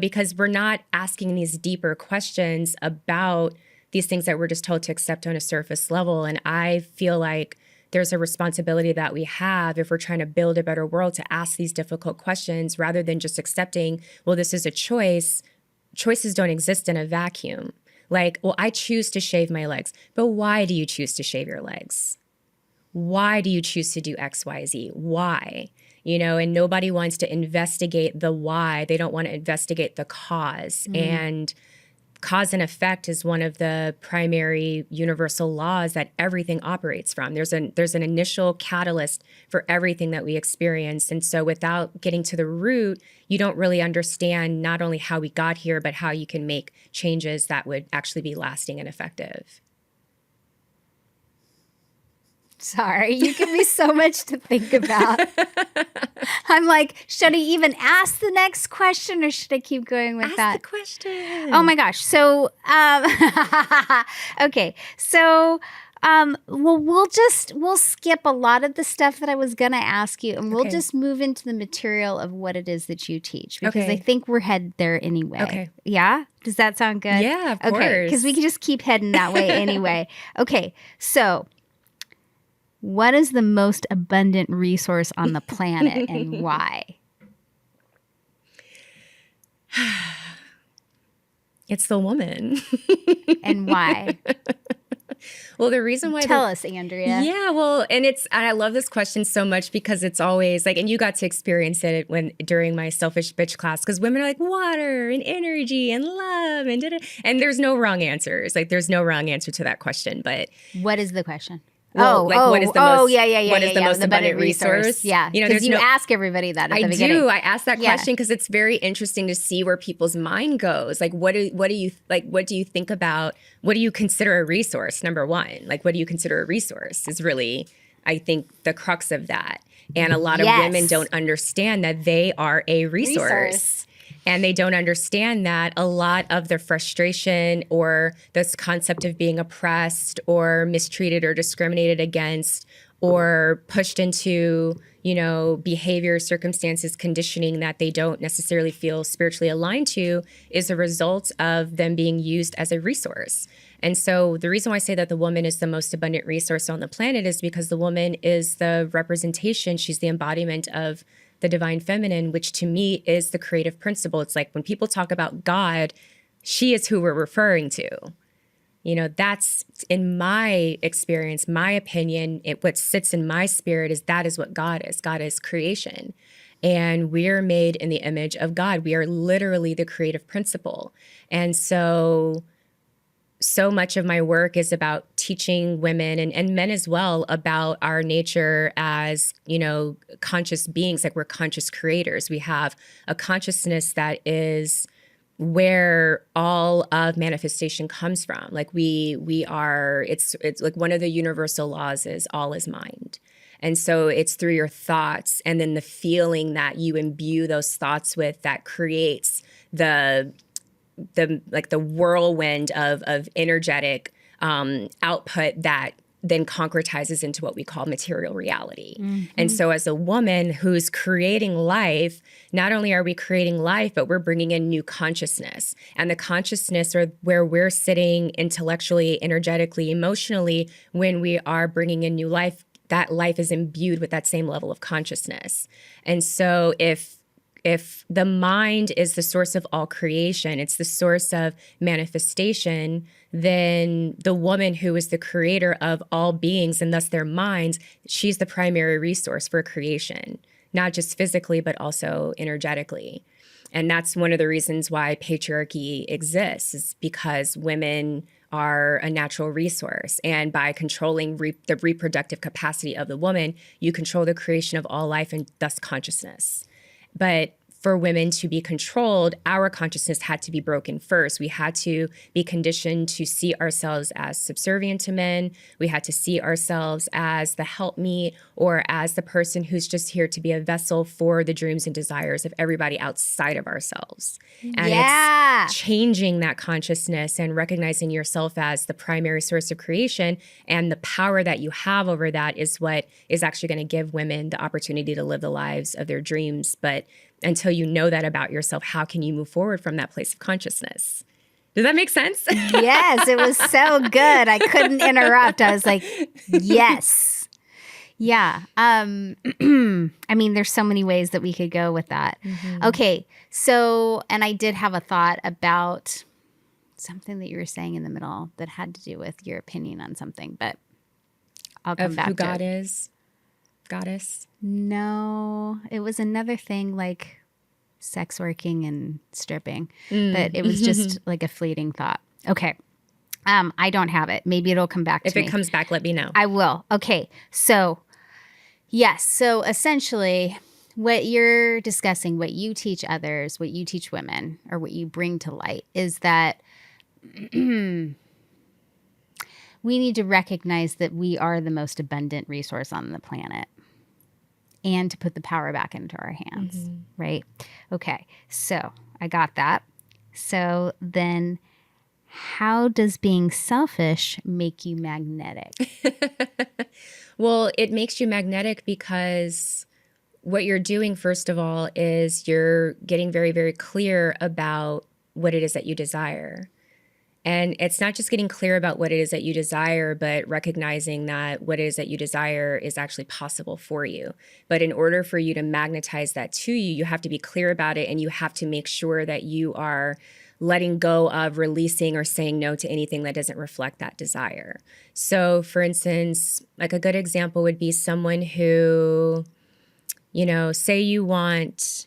because we're not asking these deeper questions about these things that we're just told to accept on a surface level. And I feel like there's a responsibility that we have if we're trying to build a better world to ask these difficult questions rather than just accepting, well, this is a choice. Choices don't exist in a vacuum. Like, well, I choose to shave my legs, but why do you choose to shave your legs? Why do you choose to do X, Y, Z? Why? And nobody wants to investigate the why. They don't want to investigate the cause. And cause and effect is one of the primary universal laws that everything operates from. There's an initial catalyst for everything that we experience. And so without getting to the root, you don't really understand not only how we got here, but how you can make changes that would actually be lasting and effective. Sorry, you give me so much to think about. I'm like, should I even ask the next question or should I keep going with that? Ask the question. Oh my gosh. So, okay. So, well, we'll skip a lot of the stuff that I was going to ask you and we'll Okay. just move into the material of what it is that you teach because Okay. I think we're headed there anyway. Okay. Yeah? Does that sound good? Yeah, of Okay. course. Because we can just keep heading that way anyway. Okay. So, what is the most abundant resource on the planet and why? It's the woman. And why? Well, the reason why Tell us, Andrea. Yeah, well, and I love this question so much because it's always like, and you got to experience it during my Selfish Bitch class, because women are like water and energy and love and and there's no wrong answers. Like there's no wrong answer to that question, but what is the question? What is the most The abundant resource? Yeah, you know, because you ask everybody that at the beginning. I ask that question because it's very interesting to see where people's mind goes. Like, what do you think about? What do you consider a resource? Number one, like, what do you consider a resource? Is really, I think, the crux of that. And a lot of women don't understand that they are a resource. And they don't understand that a lot of their frustration or this concept of being oppressed or mistreated or discriminated against or pushed into, behavior, circumstances, conditioning that they don't necessarily feel spiritually aligned to is a result of them being used as a resource. And so the reason why I say that the woman is the most abundant resource on the planet is because the woman is the representation. She's the embodiment of the divine feminine, which to me is the creative principle. It's like when people talk about God, she is who we're referring to. That's in my experience, my opinion, what sits in my spirit is that is what God is. God is creation. And we're made in the image of God. We are literally the creative principle. And so much of my work is about teaching women and men as well about our nature as, conscious beings, like we're conscious creators. We have a consciousness that is where all of manifestation comes from. Like we are, it's like one of the universal laws is all is mind. And so it's through your thoughts and then the feeling that you imbue those thoughts with that creates the whirlwind of energetic output that then concretizes into what we call material reality. Mm-hmm. And so as a woman who's creating life, not only are we creating life, but we're bringing in new consciousness. And the consciousness or where we're sitting intellectually, energetically, emotionally, when we are bringing in new life, that life is imbued with that same level of consciousness. And so if the mind is the source of all creation, it's the source of manifestation, then the woman who is the creator of all beings and thus their minds, she's the primary resource for creation, not just physically, but also energetically. And that's one of the reasons why patriarchy exists, is because women are a natural resource. And by controlling the reproductive capacity of the woman, you control the creation of all life and thus consciousness. But for women to be controlled, our consciousness had to be broken first. We had to be conditioned to see ourselves as subservient to men. We had to see ourselves as the helpmeet or as the person who's just here to be a vessel for the dreams and desires of everybody outside of ourselves. And it's changing that consciousness and recognizing yourself as the primary source of creation, and the power that you have over that is what is actually going to give women the opportunity to live the lives of their dreams. But until you know that about yourself, how can you move forward from that place of consciousness? Does that make sense? Yes, it was so good. I couldn't interrupt. I was like, yes. Yeah. I mean, there's so many ways that we could go with that. Mm-hmm. Okay. So, and I did have a thought about something that you were saying in the middle that had to do with your opinion on something, but I'll come back to it. Who God is? Goddess? No, it was another thing like sex working and stripping, but it was just like a fleeting thought. Okay. I don't have it. Maybe it'll come back to me. If it comes back, let me know. I will. Okay. So, yes. So essentially what you're discussing, what you teach others, what you teach women, or what you bring to light is that we we need to recognize that we are the most abundant resource on the planet and to put the power back into our hands, right? Okay, so I got that. So then how does being selfish make you magnetic? Well, it makes you magnetic because what you're doing, first of all, is you're getting very, very clear about what it is that you desire. And it's not just getting clear about what it is that you desire, but recognizing that what it is that you desire is actually possible for you. But in order for you to magnetize that to you, you have to be clear about it, and you have to make sure that you are letting go of releasing or saying no to anything that doesn't reflect that desire. So, for instance, like a good example would be someone who, say you want,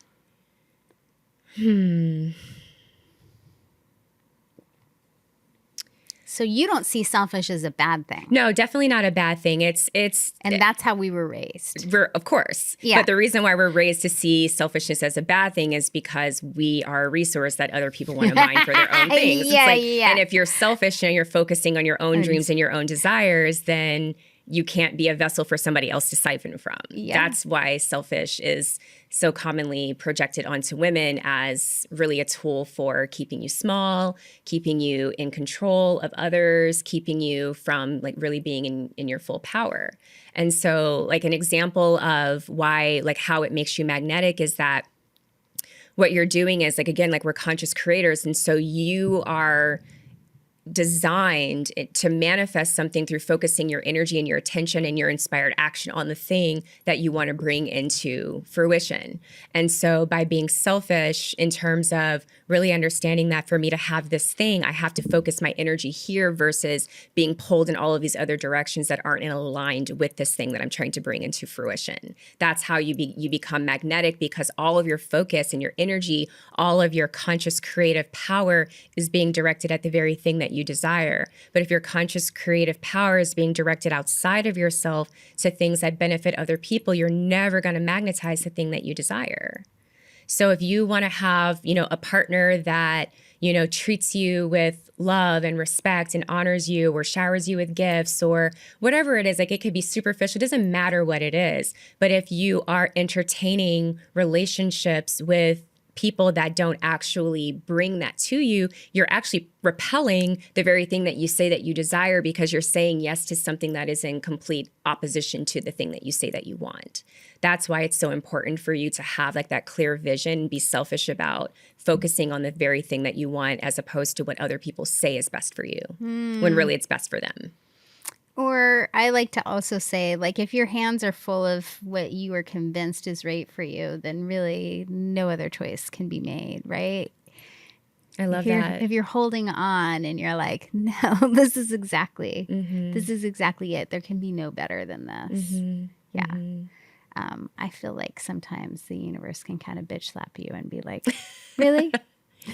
So you don't see selfish as a bad thing. No, definitely not a bad thing. And that's how we were raised. Of course. Yeah. But the reason why we're raised to see selfishness as a bad thing is because we are a resource that other people want to mine for their own things. Yeah. And if you're selfish and you're focusing on your own dreams and your own desires, then you can't be a vessel for somebody else to siphon from. Yeah. That's why selfish is so commonly projected onto women as really a tool for keeping you small, keeping you in control of others, keeping you from like really being in your full power. And so like an example of why, like how it makes you magnetic is that what you're doing is like, again, like we're conscious creators. And so you are designed to manifest something through focusing your energy and your attention and your inspired action on the thing that you want to bring into fruition. And so by being selfish in terms of really understanding that for me to have this thing, I have to focus my energy here versus being pulled in all of these other directions that aren't aligned with this thing that I'm trying to bring into fruition. That's how you become magnetic, because all of your focus and your energy, all of your conscious creative power is being directed at the very thing that you desire. But if your conscious creative power is being directed outside of yourself to things that benefit other people, you're never going to magnetize the thing that you desire. So if you want to have, a partner that, treats you with love and respect and honors you or showers you with gifts or whatever it is, like it could be superficial, it doesn't matter what it is. But if you are entertaining relationships with people that don't actually bring that to you, you're actually repelling the very thing that you say that you desire, because you're saying yes to something that is in complete opposition to the thing that you say that you want. That's why it's so important for you to have like that clear vision and be selfish about focusing on the very thing that you want, as opposed to what other people say is best for you, when really it's best for them. Or I like to also say, like, if your hands are full of what you are convinced is right for you, then really no other choice can be made, right? I love that. If you're holding on and you're like, no, this is exactly it. There can be no better than this. Yeah. I feel like sometimes the universe can kind of bitch slap you and be like, really?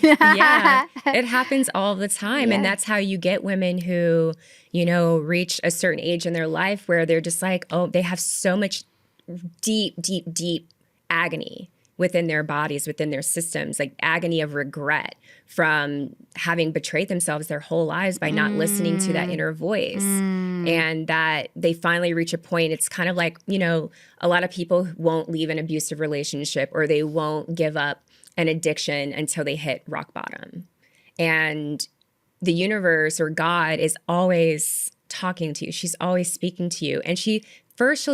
Yeah, it happens all the time. Yeah. And that's how you get women who, reach a certain age in their life where they're just like, oh, they have so much deep, deep, deep agony within their bodies, within their systems, like agony of regret from having betrayed themselves their whole lives by not listening to that inner voice. And that they finally reach a point, it's kind of like, a lot of people won't leave an abusive relationship, or they won't give up an addiction until they hit rock bottom. And the universe or God is always talking to you. She's always speaking to you. And she'll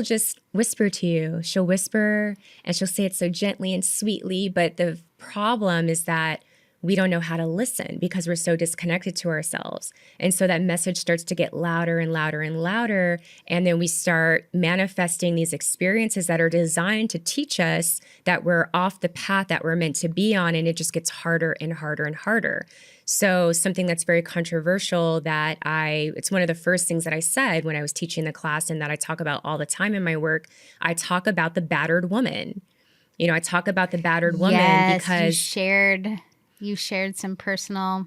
just whisper to you. She'll whisper and she'll say it so gently and sweetly. But the problem is that we don't know how to listen because we're so disconnected to ourselves. And so that message starts to get louder and louder and louder. And then we start manifesting these experiences that are designed to teach us that we're off the path that we're meant to be on. And it just gets harder and harder and harder. So something that's very controversial it's one of the first things that I said when I was teaching the class, and that I talk about all the time in my work, I talk about the battered woman. I talk about the battered woman because you shared some personal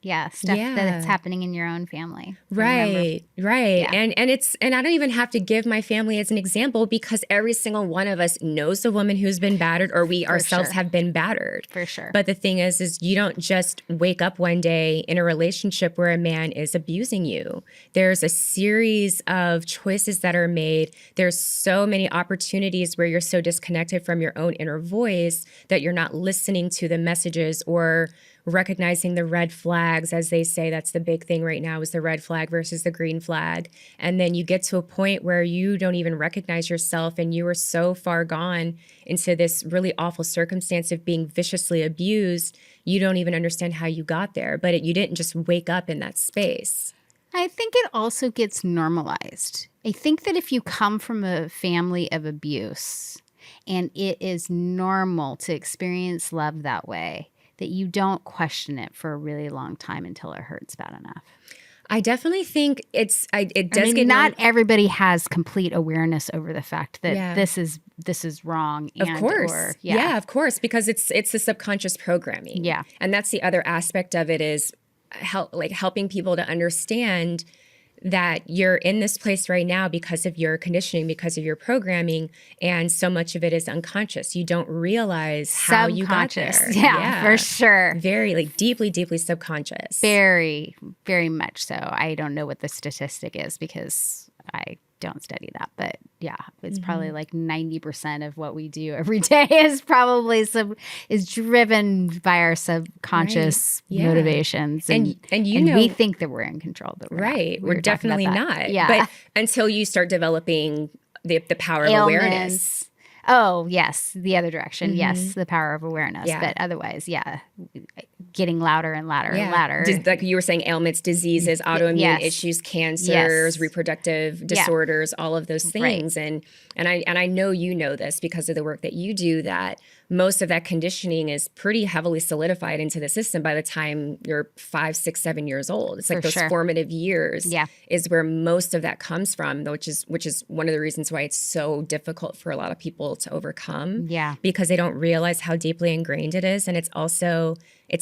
stuff that's Yeah. happening in your own family. Right. Yeah. And I don't even have to give my family as an example because every single one of us knows a woman who's been battered, or we ourselves sure. have been battered. For sure. But the thing is you don't just wake up one day in a relationship where a man is abusing you. There's a series of choices that are made. There's so many opportunities where you're so disconnected from your own inner voice that you're not listening to the messages or recognizing the red flags, as they say. That's the big thing right now, is the red flag versus the green flag. And then you get to a point where you don't even recognize yourself, and you are so far gone into this really awful circumstance of being viciously abused, you don't even understand how you got there. But you didn't just wake up in that space. I think it also gets normalized. I think that if you come from a family of abuse and it is normal to experience love that way, that you don't question it for a really long time until it hurts bad enough. I definitely think it does get not everybody has complete awareness over the fact that this is wrong. Of course. Yeah, of course, because it's the subconscious programming. Yeah. And that's the other aspect of it, is helping people to understand that you're in this place right now because of your conditioning, because of your programming, and so much of it is unconscious. You don't realize how you got there. Yeah, for sure. Very deeply, deeply subconscious. Very, very much so. I don't know what the statistic is because I don't study that, but yeah, it's probably like 90% of what we do every day is probably is driven by our subconscious motivations, and we think that we're in control, but we're definitely not. Yeah, but until you start developing the power of awareness. Oh, yes. The other direction. Yes. The power of awareness. Yeah. But otherwise, getting louder and louder and louder. Like you were saying, ailments, diseases, autoimmune issues, cancers, reproductive disorders, all of those things. Right. And I know you know this because of the work that you do, that most of that conditioning is pretty heavily solidified into the system by the time you're 5, 6, 7 years old. It's like those formative years is where most of that comes from, which is one of the reasons why it's so difficult for a lot of people to overcome. Yeah. Because they don't realize how deeply ingrained it is. And it's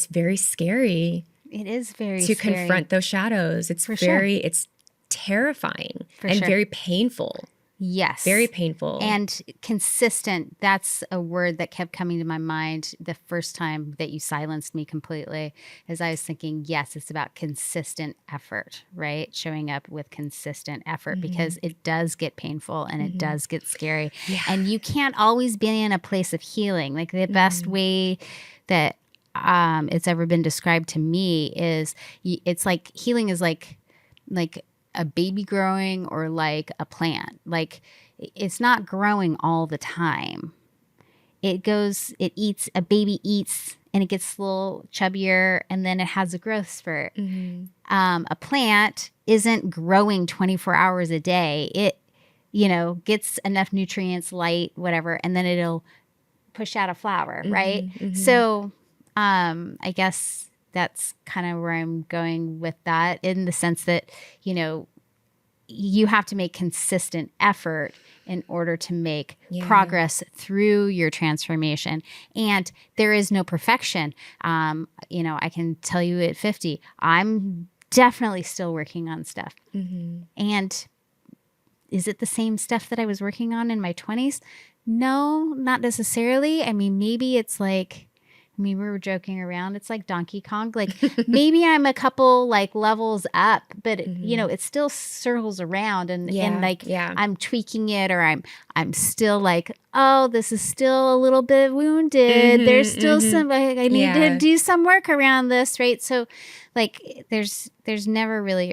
very scary. It is very to scary. Confront those shadows. It's it's terrifying and very painful. Yes. Very painful. And consistent. That's a word that kept coming to my mind the first time that you silenced me completely, as I was thinking, yes, it's about consistent effort, right? Showing up with consistent effort, because it does get painful and it does get scary. Yeah. And you can't always be in a place of healing. Like the best way that it's ever been described to me is it's like healing is like a baby growing, or like a plant. Like it's not growing all the time. A baby eats and it gets a little chubbier and then it has a growth spurt. A plant isn't growing 24 hours a day. It, gets enough nutrients, light, whatever, and then it'll push out a flower, right? So I guess that's kind of where I'm going with that, in the sense that, you have to make consistent effort in order to make progress through your transformation. And there is no perfection. I can tell you at 50, I'm definitely still working on stuff. And is it the same stuff that I was working on in my 20s? No, not necessarily. I mean, maybe it's like, we were joking around. It's like Donkey Kong. Like maybe I'm a couple like levels up, but it still circles around, and I'm tweaking it, or I'm still like, oh, this is still a little bit wounded. There's still some, I need to do some work around this, right? So like there's never really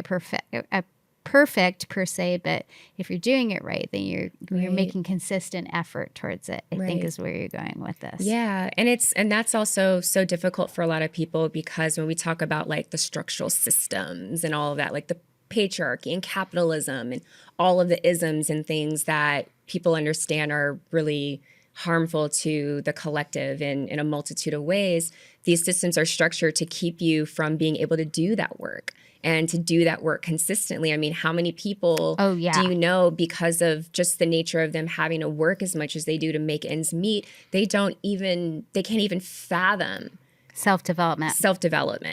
a perfect per se, but if you're doing it right, then you're making consistent effort towards it, I think is where you're going with this. Yeah. And that's also so difficult for a lot of people, because when we talk about like the structural systems and all of that, like the patriarchy and capitalism and all of the isms and things that people understand are really harmful to the collective in a multitude of ways, these systems are structured to keep you from being able to do that work. And to do that work consistently. I mean, how many people do you know, because of just the nature of them having to work as much as they do to make ends meet, they can't even fathom self-development.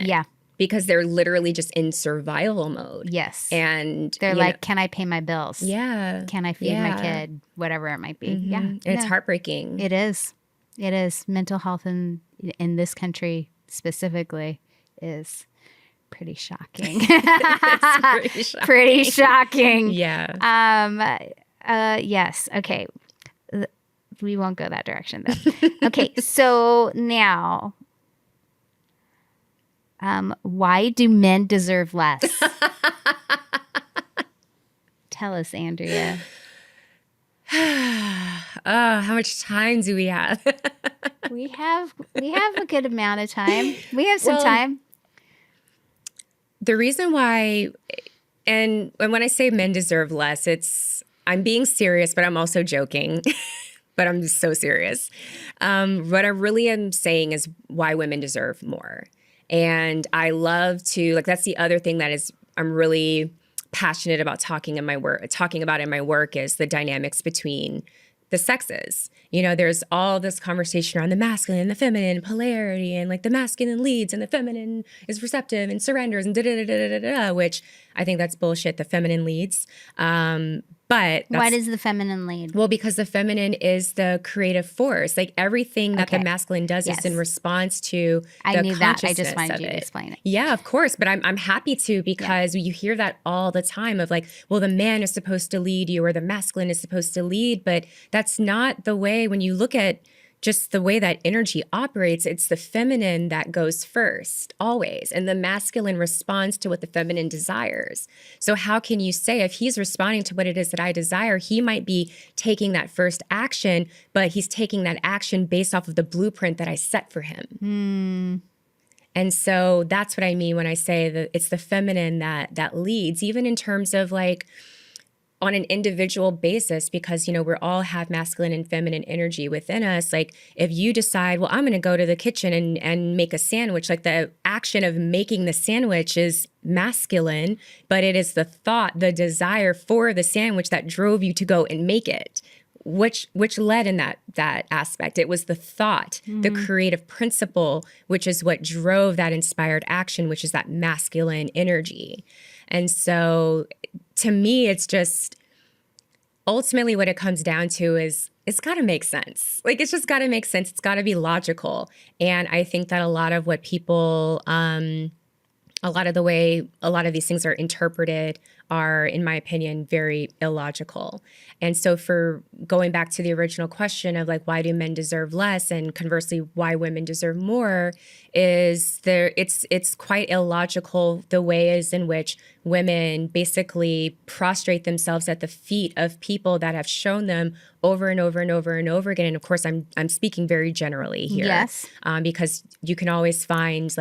Yeah. because they're literally just in survival mode. Yes. And they're like, can I pay my bills? Yeah. Can I feed my kid? Whatever it might be. Yeah. And it's heartbreaking. It is. It is. Mental health in this country specifically is pretty shocking. It's pretty shocking. Yeah. Yes. Okay. We won't go that direction though. Okay. So now, why do men deserve less? Tell us, Andrea. How much time do we have? we have a good amount of time. We have some time. The reason why, and when I say men deserve less, I'm being serious, but I'm also joking. But I'm just so serious. What I really am saying is why women deserve more. And I love to, that's the other thing that I'm really passionate about talking about in my work is the dynamics between the sexes. There's all this conversation around the masculine and the feminine, polarity, and the masculine leads and the feminine is receptive and surrenders and da-da-da-da-da-da, which I think that's bullshit, the feminine leads. But why does the feminine lead? Well, because the feminine is the creative force. Everything that the masculine does is in response to I the knew consciousness that. I just wanted of you to it. explain it. Yeah, of course. But I'm happy to, because you hear that all the time of well, the man is supposed to lead you or the masculine is supposed to lead. But that's not the way. When you look at just the way that energy operates, it's the feminine that goes first, always. And the masculine responds to what the feminine desires. So how can you say if he's responding to what it is that I desire, he might be taking that first action, but he's taking that action based off of the blueprint that I set for him. And so that's what I mean when I say that it's the feminine that leads, even in terms of on an individual basis, because, we all have masculine and feminine energy within us. If you decide, well, I'm going to go to the kitchen and make a sandwich, the action of making the sandwich is masculine, but it is the thought, the desire for the sandwich that drove you to go and make it. Which led in that aspect. It was the thought, the creative principle, which is what drove that inspired action, which is that masculine energy. And so to me, it's just ultimately what it comes down to is it's got to make sense. It's just got to make sense. It's got to be logical. And I think that a lot of what people, a lot of the way a lot of these things are interpreted are, in my opinion, very illogical. And so for going back to the original question of why do men deserve less, and conversely why women deserve more, is it's quite illogical the ways in which women basically prostrate themselves at the feet of people that have shown them over and over and over and over again. And of course, I'm speaking very generally here. Yes. Because you can always find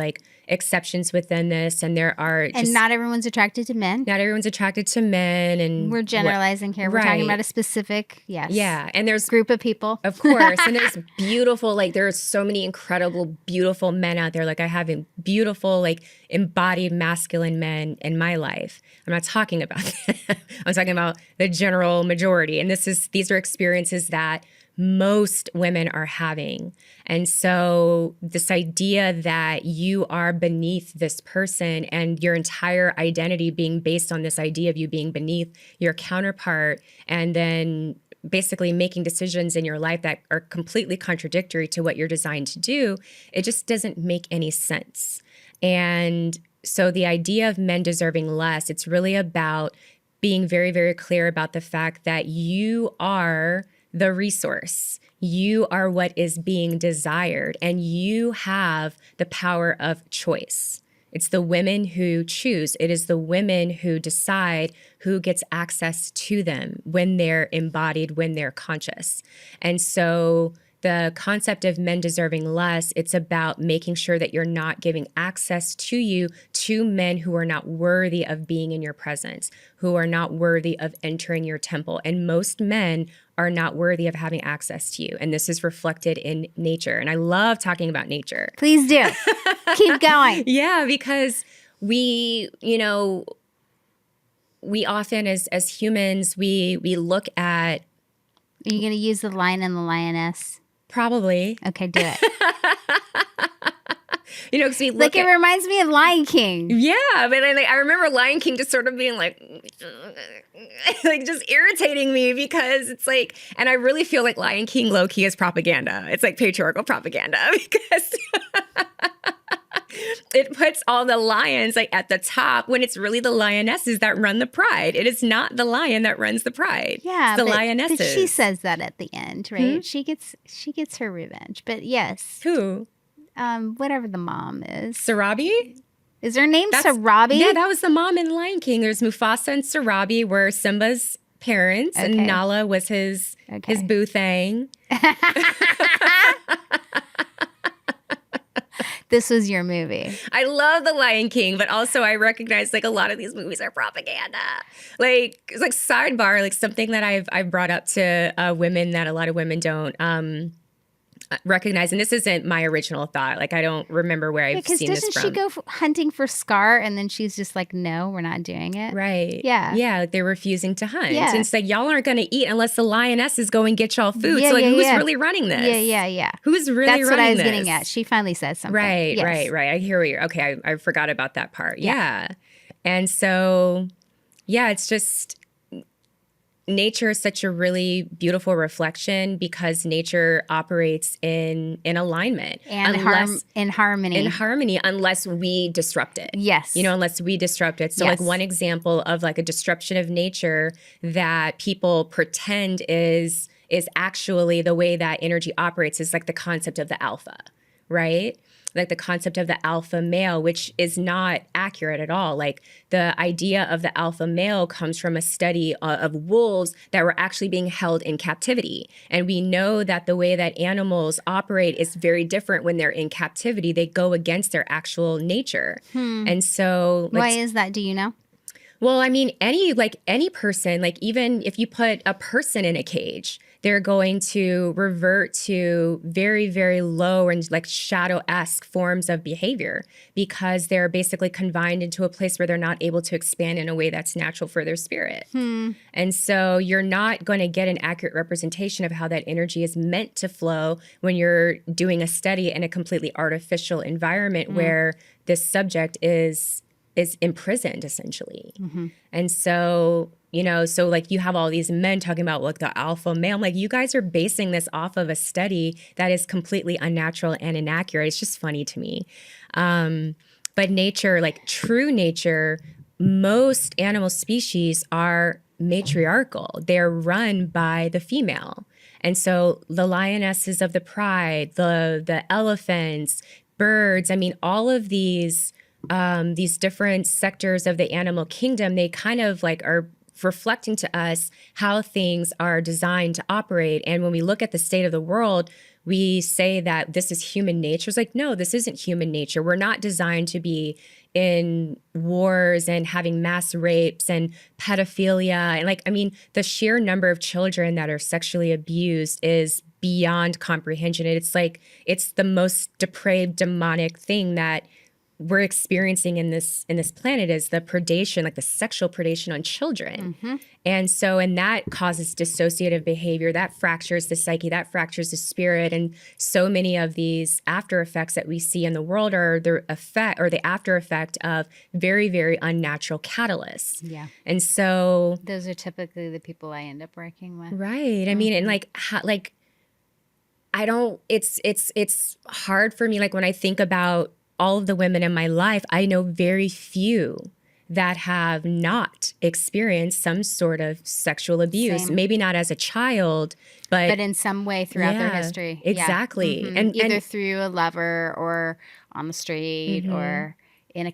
exceptions within this, and there are and not everyone's attracted to men. Not everyone's attracted to men, and we're generalizing here. We're talking about a specific and there's group of people, of course, and there's beautiful there are so many incredible, beautiful men out there. I have beautiful, embodied masculine men in my life. I'm not talking about that. I'm talking about the general majority, and these are experiences that most women are having. And so this idea that you are beneath this person and your entire identity being based on this idea of you being beneath your counterpart, and then basically making decisions in your life that are completely contradictory to what you're designed to do, it just doesn't make any sense. And so the idea of men deserving less, it's really about being very, very clear about the fact that you are the resource. You are what is being desired, and you have the power of choice. It's the women who choose. It is the women who decide who gets access to them when they're embodied, when they're conscious. And so the concept of men deserving less, it's about making sure that you're not giving access to you to men who are not worthy of being in your presence, who are not worthy of entering your temple. And most men are not worthy of having access to you. And this is reflected in nature. And I love talking about nature. Please do. Keep going. Yeah, because we often as humans, we look at... Are you going to use the lion and the lioness? Probably. Okay, do it. because we Like, it reminds me of Lion King. Yeah, but I remember Lion King just sort of being like just irritating me because it's like, and I really feel like Lion King low-key is propaganda. It's like patriarchal propaganda because it puts all the lions like at the top when it's really the lionesses that run the pride. It is not the lion that runs the pride. Yeah, it's the but lionesses. she says that at the end, right? She gets her revenge. But yes. Who? Whatever the mom is. Sarabi? Is her name Sarabi? Yeah, that was the mom in Lion King. There's Mufasa and Sarabi were Simba's parents, and Nala was his boo thing. This was your movie. I love The Lion King, but also I recognize like a lot of these movies are propaganda. Like it's like sidebar, like something that I've brought up to women that a lot of women don't recognize, and this isn't my original thought. Like I don't remember where I've seen this from. Because doesn't she go hunting for Scar, and then she's just like, "No, we're not doing it." Right? Yeah, yeah. Like they're refusing to hunt. Yeah. And it's like y'all aren't going to eat unless the lionesses go and get y'all food. Yeah, so like, yeah, who's yeah. really running this? Yeah. Who's really That's running this? what I was getting at. She finally said something. Right, Yes. right. I hear what you're. Okay, I forgot about that part. Yeah. And so, yeah, it's just. Nature is such a really beautiful reflection because nature operates in alignment and in harmony. In harmony, unless we disrupt it. Yes. Unless we disrupt it. So like one example of like a disruption of nature that people pretend is actually the way that energy operates is like the concept of the alpha, right? Like the concept of the alpha male, which is not accurate at all. Like the idea of the alpha male comes from a study of wolves that were actually being held in captivity. And we know that the way that animals operate is very different when they're in captivity. They go against their actual nature. And so why is that? Do you know? Well, I mean, any person, like even if you put a person in a cage, they're going to revert to very, very low and like shadow-esque forms of behavior because they're basically confined into a place where they're not able to expand in a way that's natural for their spirit. And so you're not going to get an accurate representation of how that energy is meant to flow when you're doing a study in a completely artificial environment where this subject is imprisoned essentially. And so, so like you have all these men talking about like the alpha male. I'm like, you guys are basing this off of a study that is completely unnatural and inaccurate. It's just funny to me. But nature, like true nature, most animal species are matriarchal. They're run by the female. And so the lionesses of the pride, the elephants, birds, I mean, all of these different sectors of the animal kingdom, they kind of like are reflecting to us how things are designed to operate. And when we look at the state of the world, we say that this is human nature. It's like, no, this isn't human nature. We're not designed to be in wars and having mass rapes and pedophilia. And like, I mean, the sheer number of children that are sexually abused is beyond comprehension. It's like, it's the most depraved, demonic thing that we're experiencing in this planet is the predation, like the sexual predation on children. And so, and that causes dissociative behavior, that fractures the psyche, that fractures the spirit. And so many of these after effects that we see in the world are the effect or the after effect of very, very unnatural catalysts. Yeah. And so those are typically the people I end up working with. Right. I mean, and I don't, it's hard for me. Like when I think about all of the women in my life, I know very few that have not experienced some sort of sexual abuse. Same. Maybe not as a child, but in some way throughout their history. Exactly. And either through a lover or on the street or in the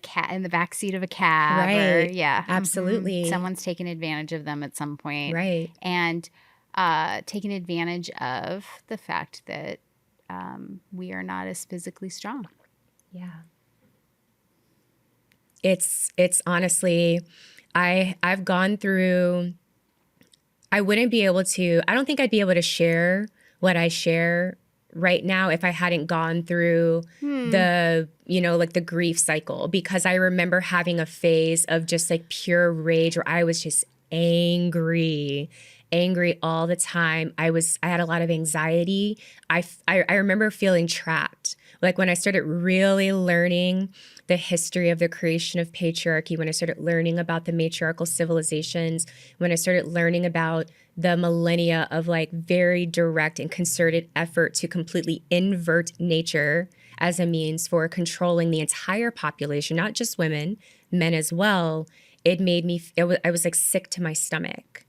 backseat of a cab. Right. Or, absolutely. Someone's taken advantage of them at some point. Right. And taking advantage of the fact that we are not as physically strong. Yeah. It's honestly, I've gone through, I don't think I'd be able to share what I share right now if I hadn't gone through the, like the grief cycle, because I remember having a phase of just like pure rage where I was just angry all the time. I had a lot of anxiety. I remember feeling trapped Like when I started really learning the history of the creation of patriarchy, when I started learning about the matriarchal civilizations, when I started learning about the millennia of like very direct and concerted effort to completely invert nature as a means for controlling the entire population, not just women, men as well, it made me, I was like sick to my stomach.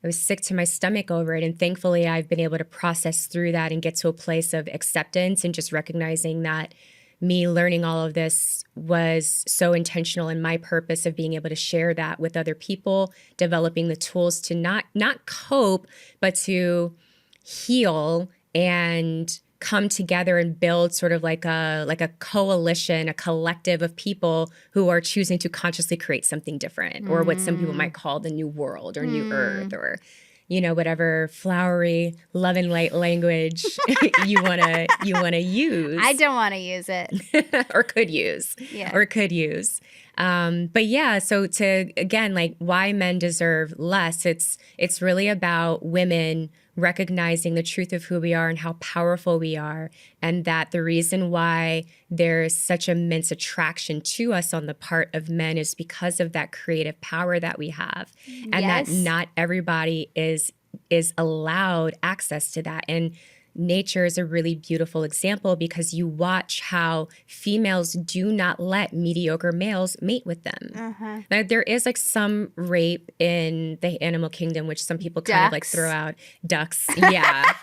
I was sick to my stomach over it. And thankfully, I've been able to process through that and get to a place of acceptance and just recognizing that me learning all of this was so intentional in my purpose of being able to share that with other people, developing the tools to not cope, but to heal and come together and build sort of like a coalition, a collective of people who are choosing to consciously create something different, or what some people might call the new world or new earth, or whatever flowery love and light language you wanna use. I don't want to use it. or could use. Yeah. Or could use. But yeah, so to, again, like why men deserve less, it's really about women recognizing the truth of who we are and how powerful we are, and that the reason why there is such immense attraction to us on the part of men is because of that creative power that we have, and that not everybody is allowed access to that. And nature is a really beautiful example, because you watch how females do not let mediocre males mate with them. Now, there is like some rape in the animal kingdom, which some people kind of like throw out. Ducks, yeah.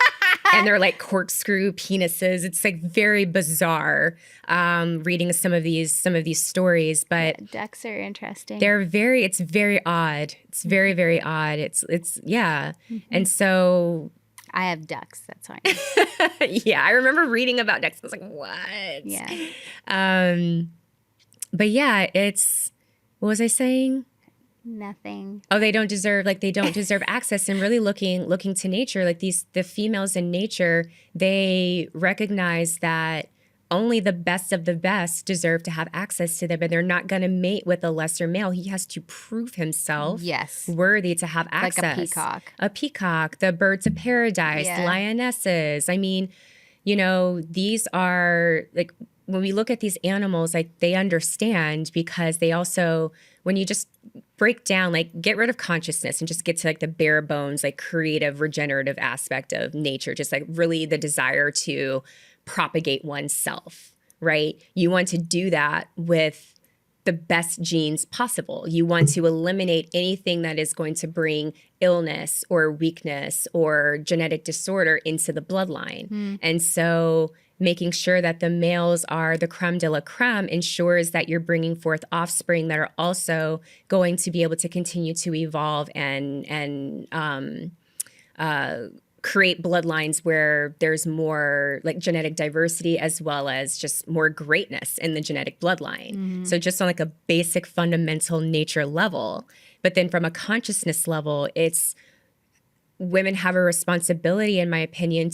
And they're like corkscrew penises. It's like very bizarre reading some of these stories, but yeah, ducks are interesting. It's very odd. It's very, very odd. It's yeah. And so I have ducks. That's why. I know. Yeah, I remember reading about ducks. I was like, what? Yeah. But yeah, what was I saying? Nothing. Oh, they don't deserve access. And really looking to nature, like the females in nature, they recognize that only the best of the best deserve to have access to them, and they're not going to mate with a lesser male. He has to prove himself worthy to have access. Like a peacock. A peacock, the birds of paradise, lionesses. I mean, these are like, when we look at these animals, like they understand, because they also, when you just break down, like get rid of consciousness and just get to like the bare bones, like creative, regenerative aspect of nature, just like really the desire to propagate oneself, right? You want to do that with the best genes possible. You want to eliminate anything that is going to bring illness or weakness or genetic disorder into the bloodline. And so making sure that the males are the creme de la creme ensures that you're bringing forth offspring that are also going to be able to continue to evolve and create bloodlines where there's more like genetic diversity, as well as just more greatness in the genetic bloodline. So just on like a basic fundamental nature level. But then from a consciousness level, it's women have a responsibility, in my opinion,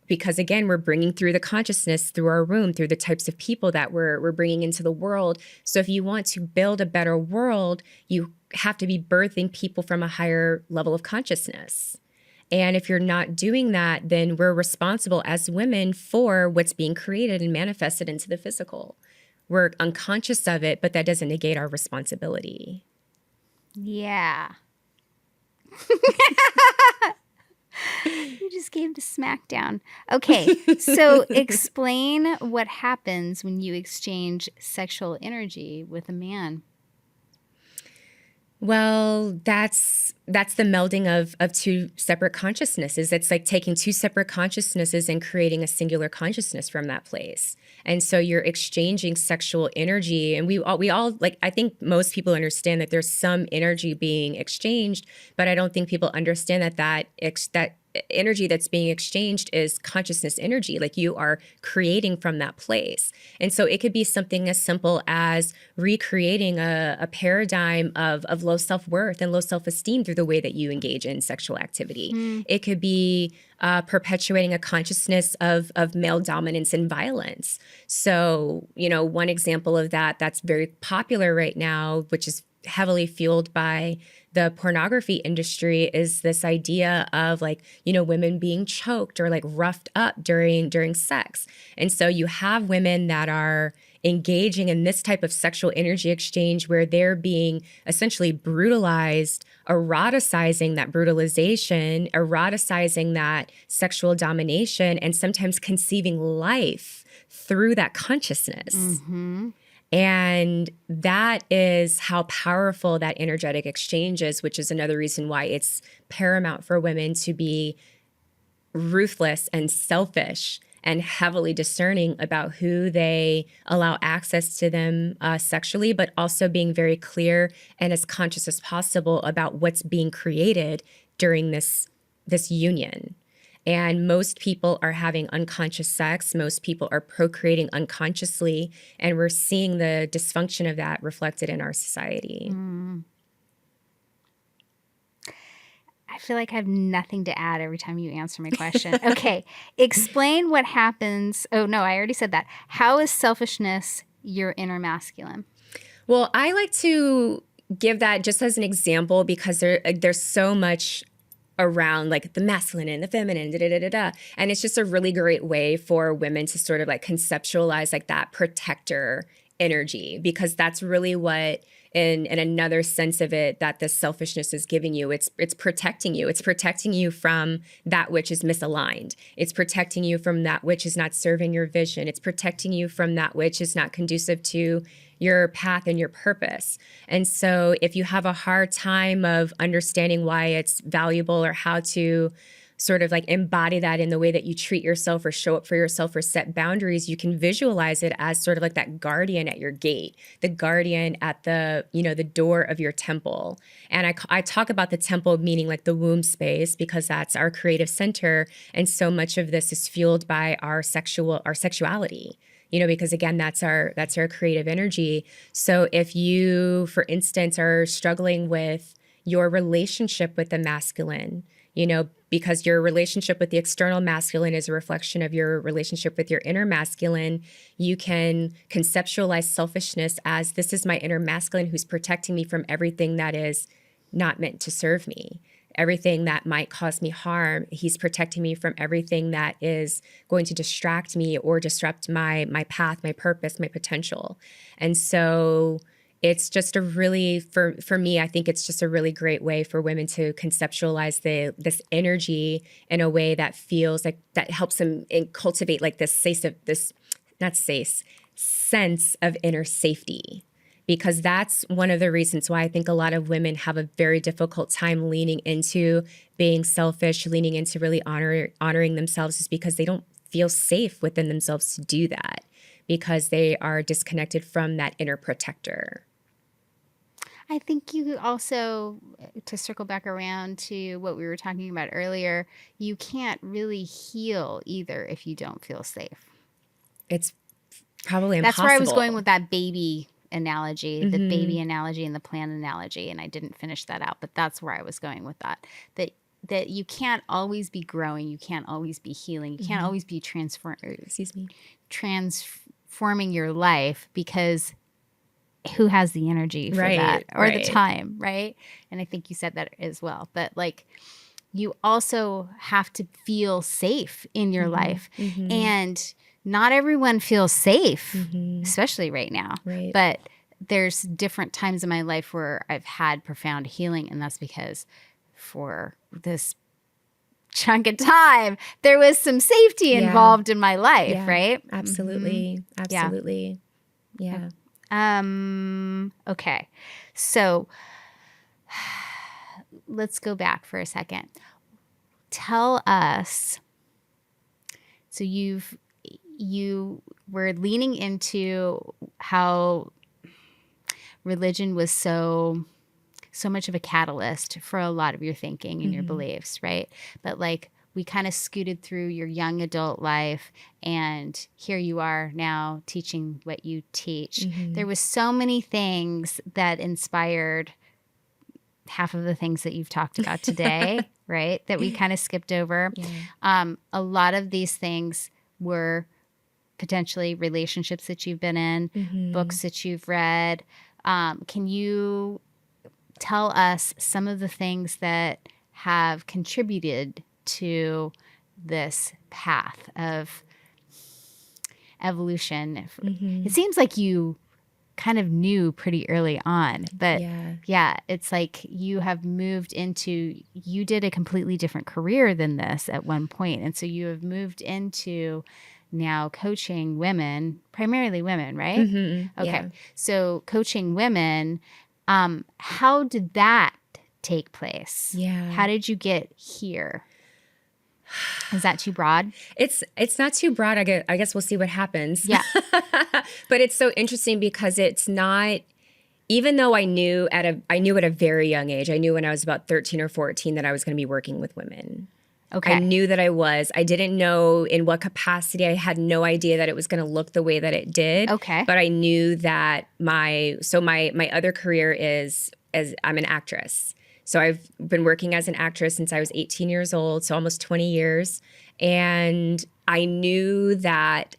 because again, we're bringing through the consciousness through our womb, through the types of people that we're bringing into the world. So if you want to build a better world, you have to be birthing people from a higher level of consciousness. And if you're not doing that, then we're responsible as women for what's being created and manifested into the physical. We're unconscious of it, but that doesn't negate our responsibility. Yeah. You just gave the smackdown. Okay, so explain what happens when you exchange sexual energy with a man. Well, that's the melding of two separate consciousnesses. It's like taking two separate consciousnesses and creating a singular consciousness from that place. And so you're exchanging sexual energy, and we all like, I think most people understand that there's some energy being exchanged, but I don't think people understand that energy that's being exchanged is consciousness energy. Like you are creating from that place. And so it could be something as simple as recreating a paradigm of low self-worth and low self-esteem through the way that you engage in sexual activity. It could be perpetuating a consciousness of male dominance and violence. So, one example of that's very popular right now, which is heavily fueled by the pornography industry is this idea of like, women being choked or like roughed up during sex. And so you have women that are engaging in this type of sexual energy exchange where they're being essentially brutalized, eroticizing that brutalization, eroticizing that sexual domination, and sometimes conceiving life through that consciousness. Mm-hmm. And that is how powerful that energetic exchange is, which is another reason why it's paramount for women to be ruthless and selfish and heavily discerning about who they allow access to them sexually, but also being very clear and as conscious as possible about what's being created during this union. And most people are having unconscious sex. Most people are procreating unconsciously. And we're seeing the dysfunction of that reflected in our society. Mm. I feel like I have nothing to add every time you answer my question. Okay. Explain what happens. Oh, no, I already said that. How is selfishness your inner masculine? Well, I like to give that just as an example because there's so much around like the masculine and the feminine, and it's just a really great way for women to sort of like conceptualize like that protector energy, because that's really what in another sense of it that the selfishness is giving you. It's protecting you. It's protecting you from that which is misaligned. It's protecting you from that which is not serving your vision. It's protecting you from that which is not conducive to your path and your purpose. And so if you have a hard time of understanding why it's valuable or how to sort of like embody that in the way that you treat yourself or show up for yourself or set boundaries, you can visualize it as sort of like that guardian at your gate, the guardian at the, the door of your temple. And I talk about the temple meaning like the womb space, because that's our creative center. And so much of this is fueled by our sexuality. Because again, that's our creative energy. So if you, for instance, are struggling with your relationship with the masculine, because your relationship with the external masculine is a reflection of your relationship with your inner masculine, you can conceptualize selfishness as, this is my inner masculine who's protecting me from everything that is not meant to serve me. Everything that might cause me harm, he's protecting me from everything that is going to distract me or disrupt my path, my purpose, my potential. And so it's just a really, for me, I think it's just a really great way for women to conceptualize this energy in a way that feels like, that helps them cultivate like this sense of inner safety. Because that's one of the reasons why I think a lot of women have a very difficult time leaning into being selfish, leaning into really honoring themselves, is because they don't feel safe within themselves to do that, because they are disconnected from that inner protector. I think you also, to circle back around to what we were talking about earlier, you can't really heal either if you don't feel safe. It's probably impossible. That's where I was going with that baby analogy, the baby analogy and the plant analogy, and I didn't finish that out, but that's where I was going with that. That you can't always be growing, you can't always be healing, you can't always be transforming your life, because who has the energy for that or the time, right? And I think you said that as well. But like, you also have to feel safe in your life. And not everyone feels safe, especially right now. Right. But there's different times in my life where I've had profound healing. And that's because for this chunk of time, there was some safety involved in my life, right? Absolutely. Absolutely. Yeah. Okay. So let's go back for a second. Tell us, so you were leaning into how religion was so much of a catalyst for a lot of your thinking and your beliefs, right? But like, we kind of scooted through your young adult life, and here you are now teaching what you teach. There was so many things that inspired half of the things that you've talked about today, right? That we kind of skipped over. Yeah. A lot of these things were potentially relationships that you've been in, books that you've read. Can you tell us some of the things that have contributed to this path of evolution. It seems like you kind of knew pretty early on, but yeah, it's like you have moved into, you did a completely different career than this at one point. And so you have moved into now coaching women, primarily women, right? Mm-hmm. Okay. Yeah. So coaching women, how did that take place? Yeah. How did you get here? Is that too broad? It's not too broad. I guess we'll see what happens. Yeah. But it's so interesting because it's not, even though I knew at a very young age, I knew when I was about 13 or 14 that I was going to be working with women. Okay. I knew that I was. I didn't know in what capacity. I had no idea that it was going to look the way that it did. Okay. But I knew that my other career is as I'm an actress. So I've been working as an actress since I was 18 years old, so almost 20 years. And I knew that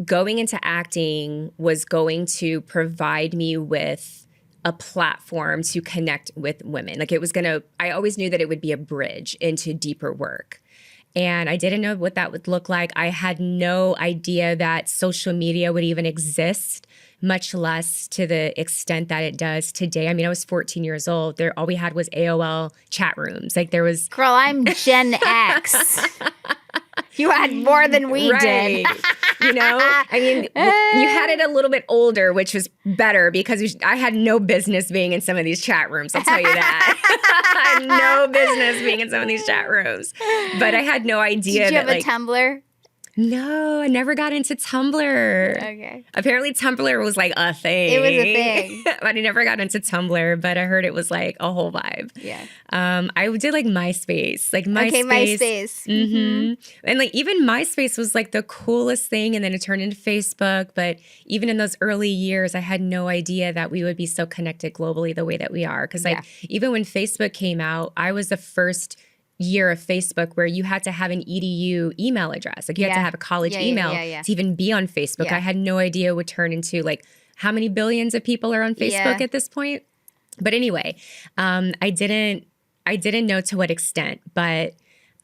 going into acting was going to provide me with a platform to connect with women. Like I always knew that it would be a bridge into deeper work. And I didn't know what that would look like. I had no idea that social media would even exist, much less to the extent that it does today. I mean, I was 14 years old. All we had was AOL chat rooms. Like there was... Girl, I'm Gen X. You had more than we did. You know, I mean, you had it a little bit older, which was better because I had no business being in some of these chat rooms. I'll tell you that. I had no business being in some of these chat rooms, but I had no idea. Did you have a Tumblr? No, I never got into Tumblr. Okay. Apparently Tumblr was like a thing. It was a thing. But I never got into Tumblr, but I heard it was like a whole vibe. Yeah. I did like MySpace. Okay, MySpace. Mm-hmm. And like even MySpace was like the coolest thing, and then it turned into Facebook. But even in those early years, I had no idea that we would be so connected globally the way that we are. Because like even when Facebook came out, I was the first year of Facebook where you had to have an EDU email address. Like you had to have a college email to even be on Facebook. I had no idea it would turn into like how many billions of people are on Facebook at this point. But anyway, I didn't know to what extent, but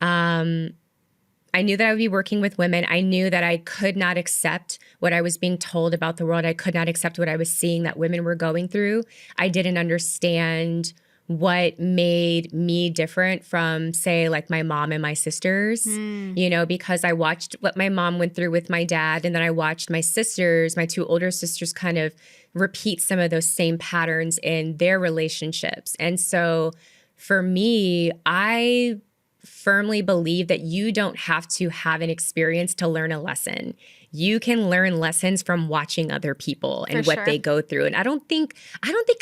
I knew that I would be working with women. I knew that I could not accept what I was being told about the world. I could not accept what I was seeing that women were going through. I didn't understand what made me different from, say, like my mom and my sisters, you know, because I watched what my mom went through with my dad. And then I watched my sisters, my two older sisters, kind of repeat some of those same patterns in their relationships. And so for me, I firmly believe that you don't have to have an experience to learn a lesson. You can learn lessons from watching other people and what they go through. And I don't think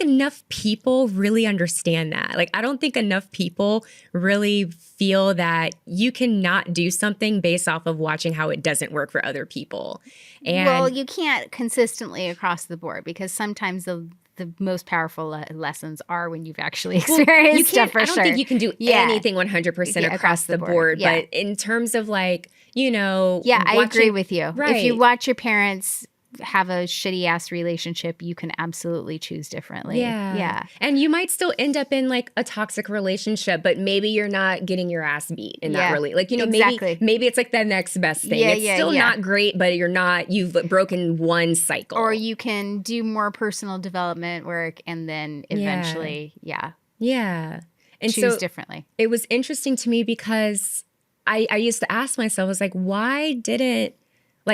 enough people really understand that. Like, I don't think enough people really feel that you cannot do something based off of watching how it doesn't work for other people. And well, you can't consistently across the board because sometimes the most powerful lessons are when you've actually experienced stuff for sure. I don't think you can do anything 100% across the board. But in terms of like, you know. Yeah, I agree with you. Right. If you watch your parents have a shitty ass relationship, you can absolutely choose differently. Yeah. And you might still end up in like a toxic relationship, but maybe you're not getting your ass beat in that really. Like, you know, maybe it's like the next best thing. It's still not great, but you've broken one cycle. Or you can do more personal development work and then eventually, and choose so differently. It was interesting to me because I used to ask myself, I was like, why didn't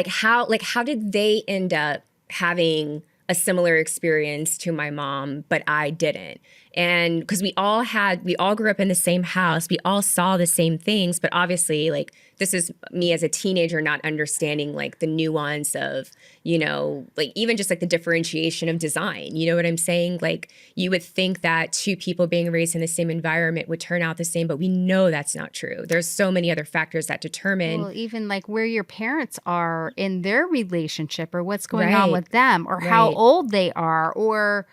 how did they end up having a similar experience to my mom, but I didn't? And because we all grew up in the same house, we all saw the same things, but obviously like this is me as a teenager not understanding like the nuance of, you know, like even just like the differentiation of design. You know what I'm saying? Like you would think that two people being raised in the same environment would turn out the same, but we know that's not true. There's so many other factors that determine. Well, even like where your parents are in their relationship or what's going on with them or how old they are or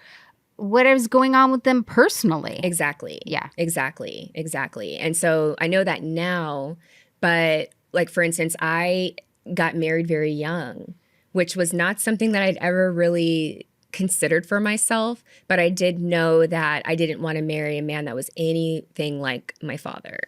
what is going on with them personally. Exactly. Yeah. Exactly. And so I know that now, but like, for instance, I got married very young, which was not something that I'd ever really considered for myself, but I did know that I didn't want to marry a man that was anything like my father.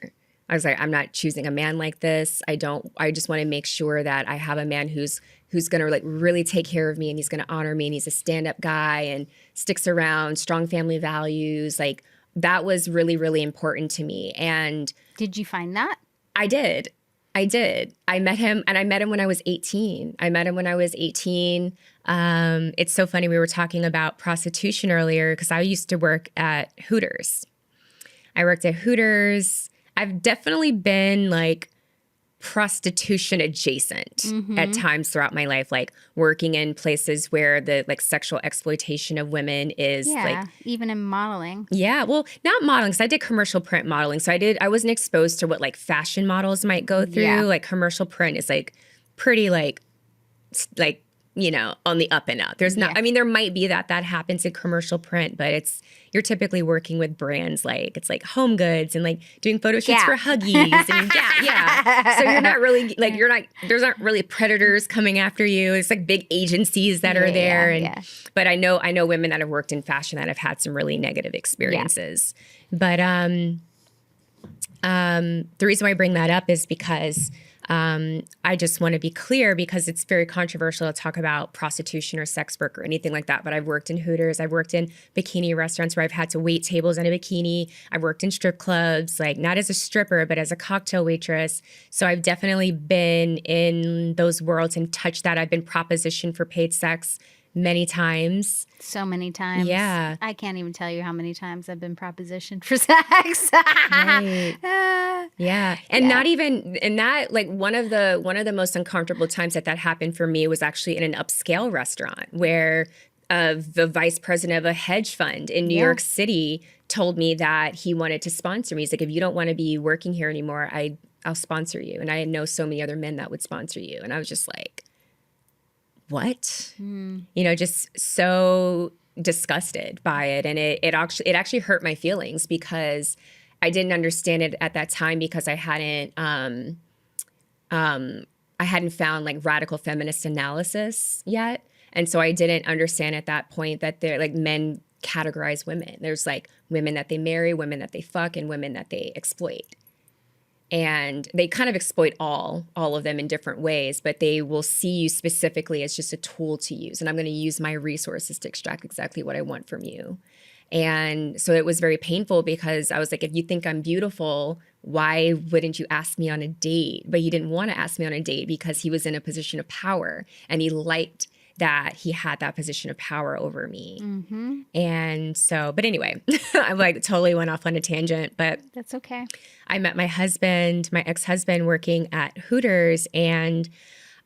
I was like, I'm not choosing a man like this. I just want to make sure that I have a man who's going to like really take care of me, and he's going to honor me, and he's a stand-up guy and sticks around, strong family values. Like that was really, really important to me. And did you find that? I did. I met him when I was 18. It's so funny. We were talking about prostitution earlier because I used to work at Hooters. I've definitely been like prostitution adjacent at times throughout my life, like working in places where the like sexual exploitation of women is like even in modeling. Yeah, well, not modeling, because I did commercial print modeling. So I wasn't exposed to what like fashion models might go through. Yeah. Like commercial print is like pretty like you know, on the up and up. There's not, I mean, there might be that happens in commercial print, but you're typically working with brands like, it's like Home Goods and like doing photo shoots for Huggies and yeah. So you're not really like, there's not really predators coming after you. It's like big agencies that are there. But I know women that have worked in fashion that have had some really negative experiences. But the reason why I bring that up is because I just want to be clear, because it's very controversial to talk about prostitution or sex work or anything like that. But I've worked in Hooters. I've worked in bikini restaurants where I've had to wait tables in a bikini. I've worked in strip clubs, like not as a stripper, but as a cocktail waitress. So I've definitely been in those worlds and touched that. I've been propositioned for paid sex many times. So many times. Yeah. I can't even tell you how many times I've been propositioned for sex. Right. Yeah. And not even, and that like one of the most uncomfortable times that happened for me was actually in an upscale restaurant where the vice president of a hedge fund in New York City told me that he wanted to sponsor me. He's like, if you don't want to be working here anymore, I'll sponsor you. And I know so many other men that would sponsor you. And I was just like, what? You know, just so disgusted by it. And it actually hurt my feelings because I didn't understand it at that time, because I hadn't found like radical feminist analysis yet. And so I didn't understand at that point that they're like men categorize women. There's like women that they marry, women that they fuck, and women that they exploit. And they kind of exploit all of them in different ways, but they will see you specifically as just a tool to use. And I'm going to use my resources to extract exactly what I want from you. And so it was very painful because I was like, if you think I'm beautiful, why wouldn't you ask me on a date? But he didn't want to ask me on a date because he was in a position of power, and he liked that he had that position of power over me. And so, but anyway, I like totally went off on a tangent, but that's okay. I met my ex-husband working at Hooters. And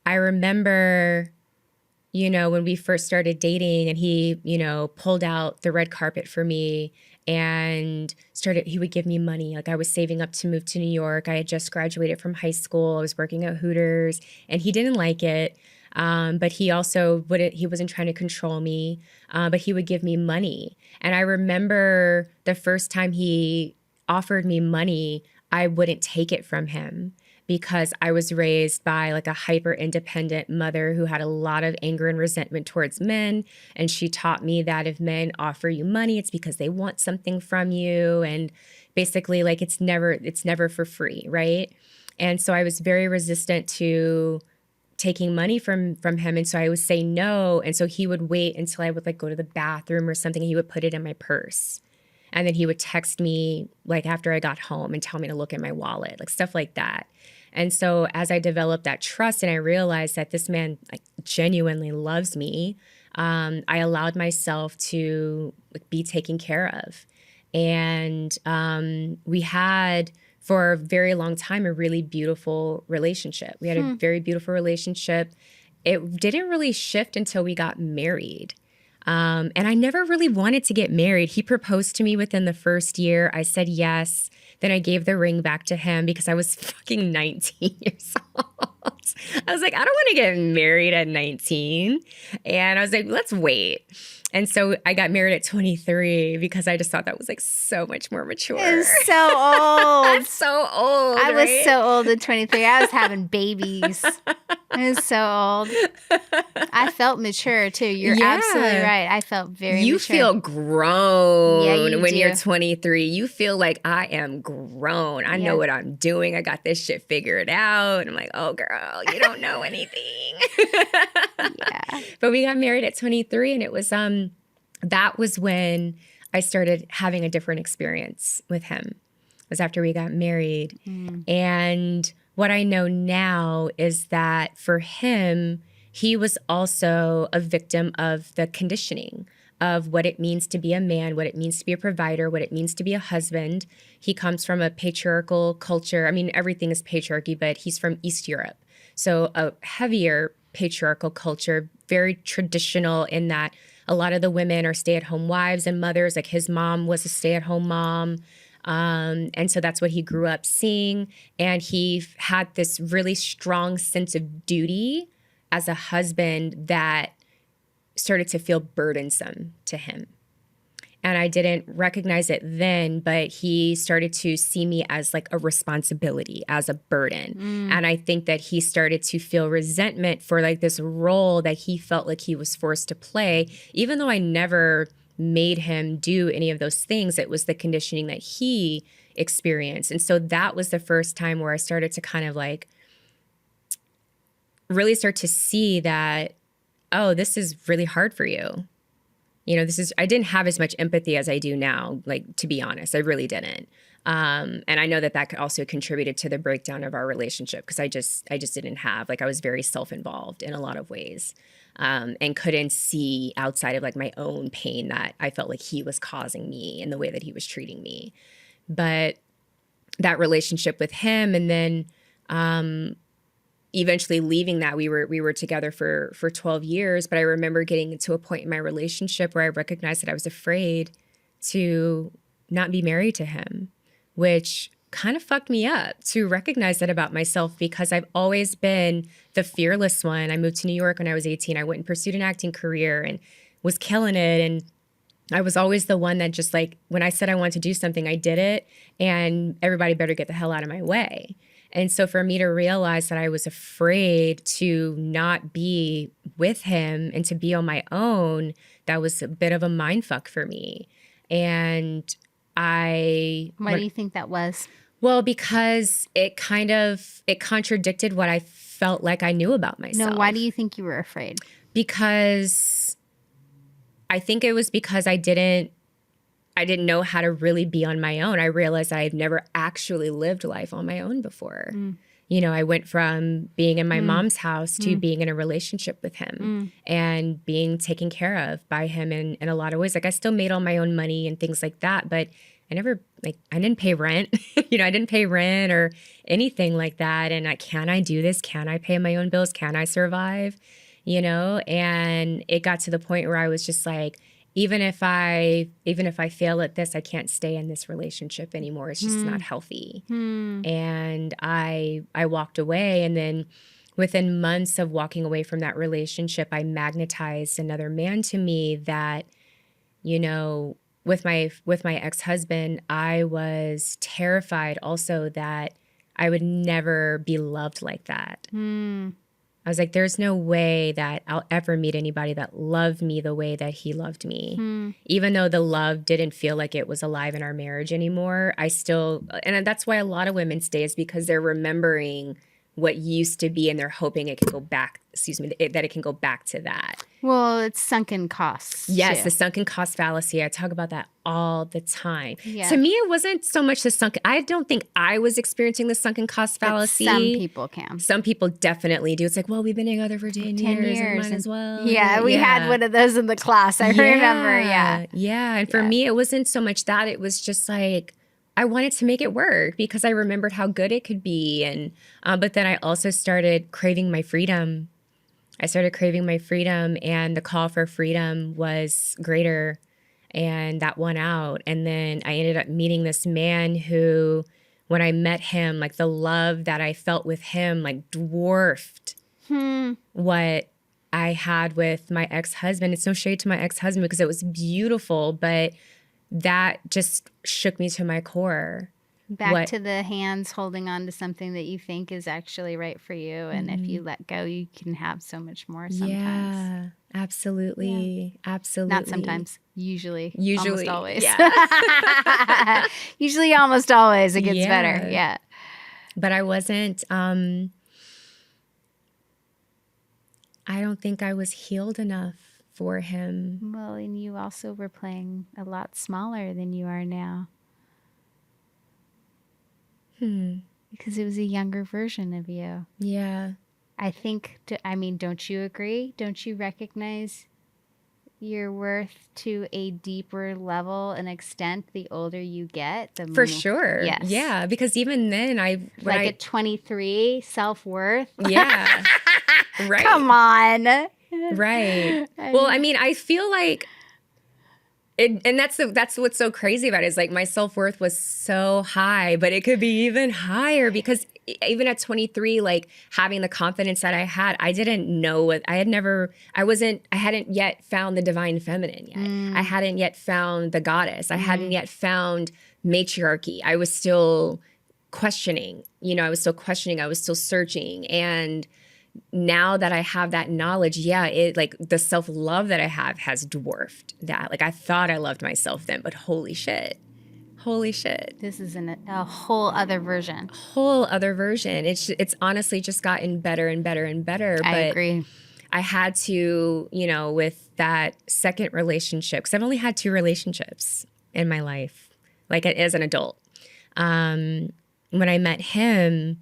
I remember, you know, when we first started dating and he, you know, pulled out the red carpet for me and he would give me money. Like I was saving up to move to New York. I had just graduated from high school. I was working at Hooters, and he didn't like it. But he also he wasn't trying to control me, but he would give me money. And I remember the first time he offered me money, I wouldn't take it from him because I was raised by like a hyper independent mother who had a lot of anger and resentment towards men. And she taught me that if men offer you money, it's because they want something from you. And basically like it's never for free, right? And so I was very resistant to taking money from him. And so I would say no. And so he would wait until I would like go to the bathroom or something. And he would put it in my purse. And then he would text me like after I got home and tell me to look in my wallet, like stuff like that. And so as I developed that trust and I realized that this man like genuinely loves me, I allowed myself to like, be taken care of. And we had, for a very long time, a really beautiful relationship. We had a very beautiful relationship. It didn't really shift until we got married. And I never really wanted to get married. He proposed to me within the first year. I said yes. Then I gave the ring back to him because I was fucking 19 years old. I was like, I don't want to get married at 19. And I was like, let's wait. And so I got married at 23 because I just thought that was like so much more mature. It's so old. That's so old. I was right? so old at 23. I was having babies. I was so old. I felt mature too. You're absolutely right. I felt very You mature. feel grown when do. you're 23. You feel like I am grown. I know what I'm doing. I got this shit figured out. And I'm like, oh, girl, you don't know anything. Yeah. But we got married at 23, and it was that was when I started having a different experience with him. It was after we got married. And what I know now is that for him, he was also a victim of the conditioning of what it means to be a man, what it means to be a provider, what it means to be a husband. He comes from a patriarchal culture. I mean, everything is patriarchy, but he's from East Europe. So a heavier patriarchal culture, very traditional in that a lot of the women are stay-at-home wives and mothers. Like his mom was a stay-at-home mom. And so that's what he grew up seeing. And he had this really strong sense of duty as a husband that started to feel burdensome to him. And I didn't recognize it then, but he started to see me as like a responsibility, as a burden. And I think that he started to feel resentment for like this role that he felt like he was forced to play, even though I never made him do any of those things. It was the conditioning that he experienced. And so that was the first time where I started to kind of like really start to see that, oh, this is really hard for you. You know, I didn't have as much empathy as I do now, like, to be honest, I really didn't. And I know that also contributed to the breakdown of our relationship because I just didn't have, like, I was very self-involved in a lot of ways, and couldn't see outside of like my own pain that I felt like he was causing me in the way that he was treating me. But that relationship with him, and then eventually leaving that, we were together for 12 years. But I remember getting to a point in my relationship where I recognized that I was afraid to not be married to him, which kind of fucked me up to recognize that about myself because I've always been the fearless one. I moved to New York when I was 18. I went and pursued an acting career and was killing it. And I was always the one that just like, when I said I wanted to do something, I did it, and everybody better get the hell out of my way. And so for me to realize that I was afraid to not be with him and to be on my own, that was a bit of a mindfuck for me. And Why do you think that was? Well, because it contradicted what I felt like I knew about myself. No, why do you think you were afraid? Because I think it was because I didn't know how to really be on my own. I realized I had never actually lived life on my own before. You know, I went from being in my mom's house to being in a relationship with him and being taken care of by him in a lot of ways. Like I still made all my own money and things like that, but I didn't pay rent. You know, I didn't pay rent or anything like that. And can I do this? Can I pay my own bills? Can I survive? You know, and it got to the point where I was just like, even if I fail at this, I can't stay in this relationship anymore. It's just not healthy. And I walked away, and then within months of walking away from that relationship, I magnetized another man to me that, you know, with my ex-husband, I was terrified also that I would never be loved like that. I was like, there's no way that I'll ever meet anybody that loved me the way that he loved me. Even though the love didn't feel like it was alive in our marriage anymore, and that's why a lot of women stay, is because they're remembering what used to be and they're hoping it can go back, that it can go back to that. Well, it's sunken costs. Yes, too. the sunken cost fallacy. I talk about that all the time. Yeah. To me, it wasn't so much I don't think I was experiencing the sunken cost fallacy. But some people can. Some people definitely do. It's like, well, we've been together for 10 years. And might as well. Yeah, we had one of those in the class. I remember, yeah. Yeah, and for me, it wasn't so much that. It was just like, I wanted to make it work because I remembered how good it could be. And but then I also started craving my freedom. And the call for freedom was greater, and that won out. And then I ended up meeting this man who when I met him, like the love that I felt with him, like dwarfed what I had with my ex-husband. It's no shade to my ex-husband because it was beautiful, but that just shook me to my core. Back to the hands holding on to something that you think is actually right for you. And if you let go, you can have so much more sometimes. Yeah, absolutely. Yeah. Absolutely. Not sometimes. Usually. Almost always. Yeah. Usually almost always it gets better. Yeah. But I wasn't, I don't think I was healed enough for him. Well, and you also were playing a lot smaller than you are now. Because it was a younger version of you. Yeah. I think, don't you agree? Don't you recognize your worth to a deeper level and extent the older you get? For sure. Yes. Yeah. Because even then, at 23, self-worth. Yeah. Right. Come on. Right. Well, I mean, I feel like, and that's what's so crazy about it is like my self-worth was so high, but it could be even higher because even at 23, like having the confidence that I had, I didn't know what I hadn't yet found the divine feminine yet. I hadn't yet found the goddess. I hadn't yet found matriarchy. I was still questioning, I was still searching. And now that I have that knowledge, it like the self-love that I have has dwarfed that. Like I thought I loved myself then, but holy shit. This is a whole other version. It's honestly just gotten better and better and better. I agree. I had to, with that second relationship, because I've only had 2 relationships in my life, like as an adult. When I met him,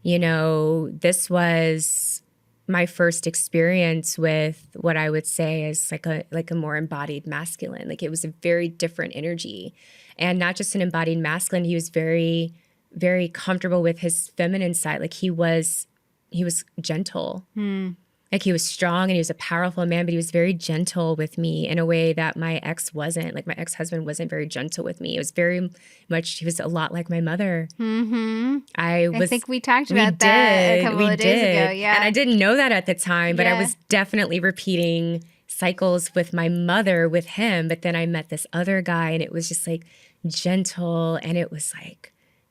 this was my first experience with what I would say is like a more embodied masculine. Like it was a very different energy, and not just an embodied masculine. He was very, very comfortable with his feminine side. Like he was gentle. Like he was strong and he was a powerful man, but he was very gentle with me in a way that my ex wasn't. Like my ex-husband wasn't very gentle with me. It was very much, he was a lot like my mother. I think we talked about that a couple of days ago. Yeah. And I didn't know that at the time, but I was definitely repeating cycles with my mother with him. But then I met this other guy and it was just like gentle and it was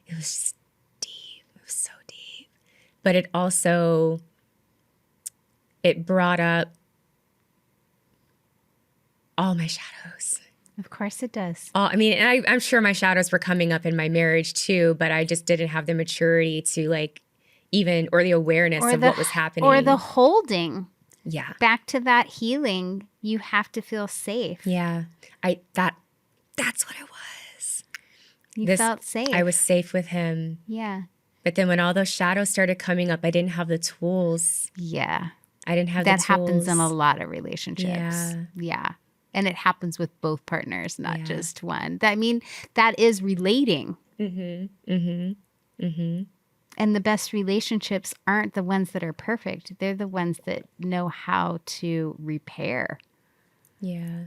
just deep. It was so deep. But it also, it brought up all my shadows. Of course it does. And I'm sure my shadows were coming up in my marriage too, but I just didn't have the maturity to or the awareness of what was happening. Or the holding. Yeah. Back to that healing, you have to feel safe. Yeah. That's what it was. You felt safe. I was safe with him. Yeah. But then when all those shadows started coming up, I didn't have the tools. Yeah. I didn't have the tools. That happens in a lot of relationships. Yeah. And it happens with both partners, not just one. That is relating. And the best relationships aren't the ones that are perfect. They're the ones that know how to repair. Yeah.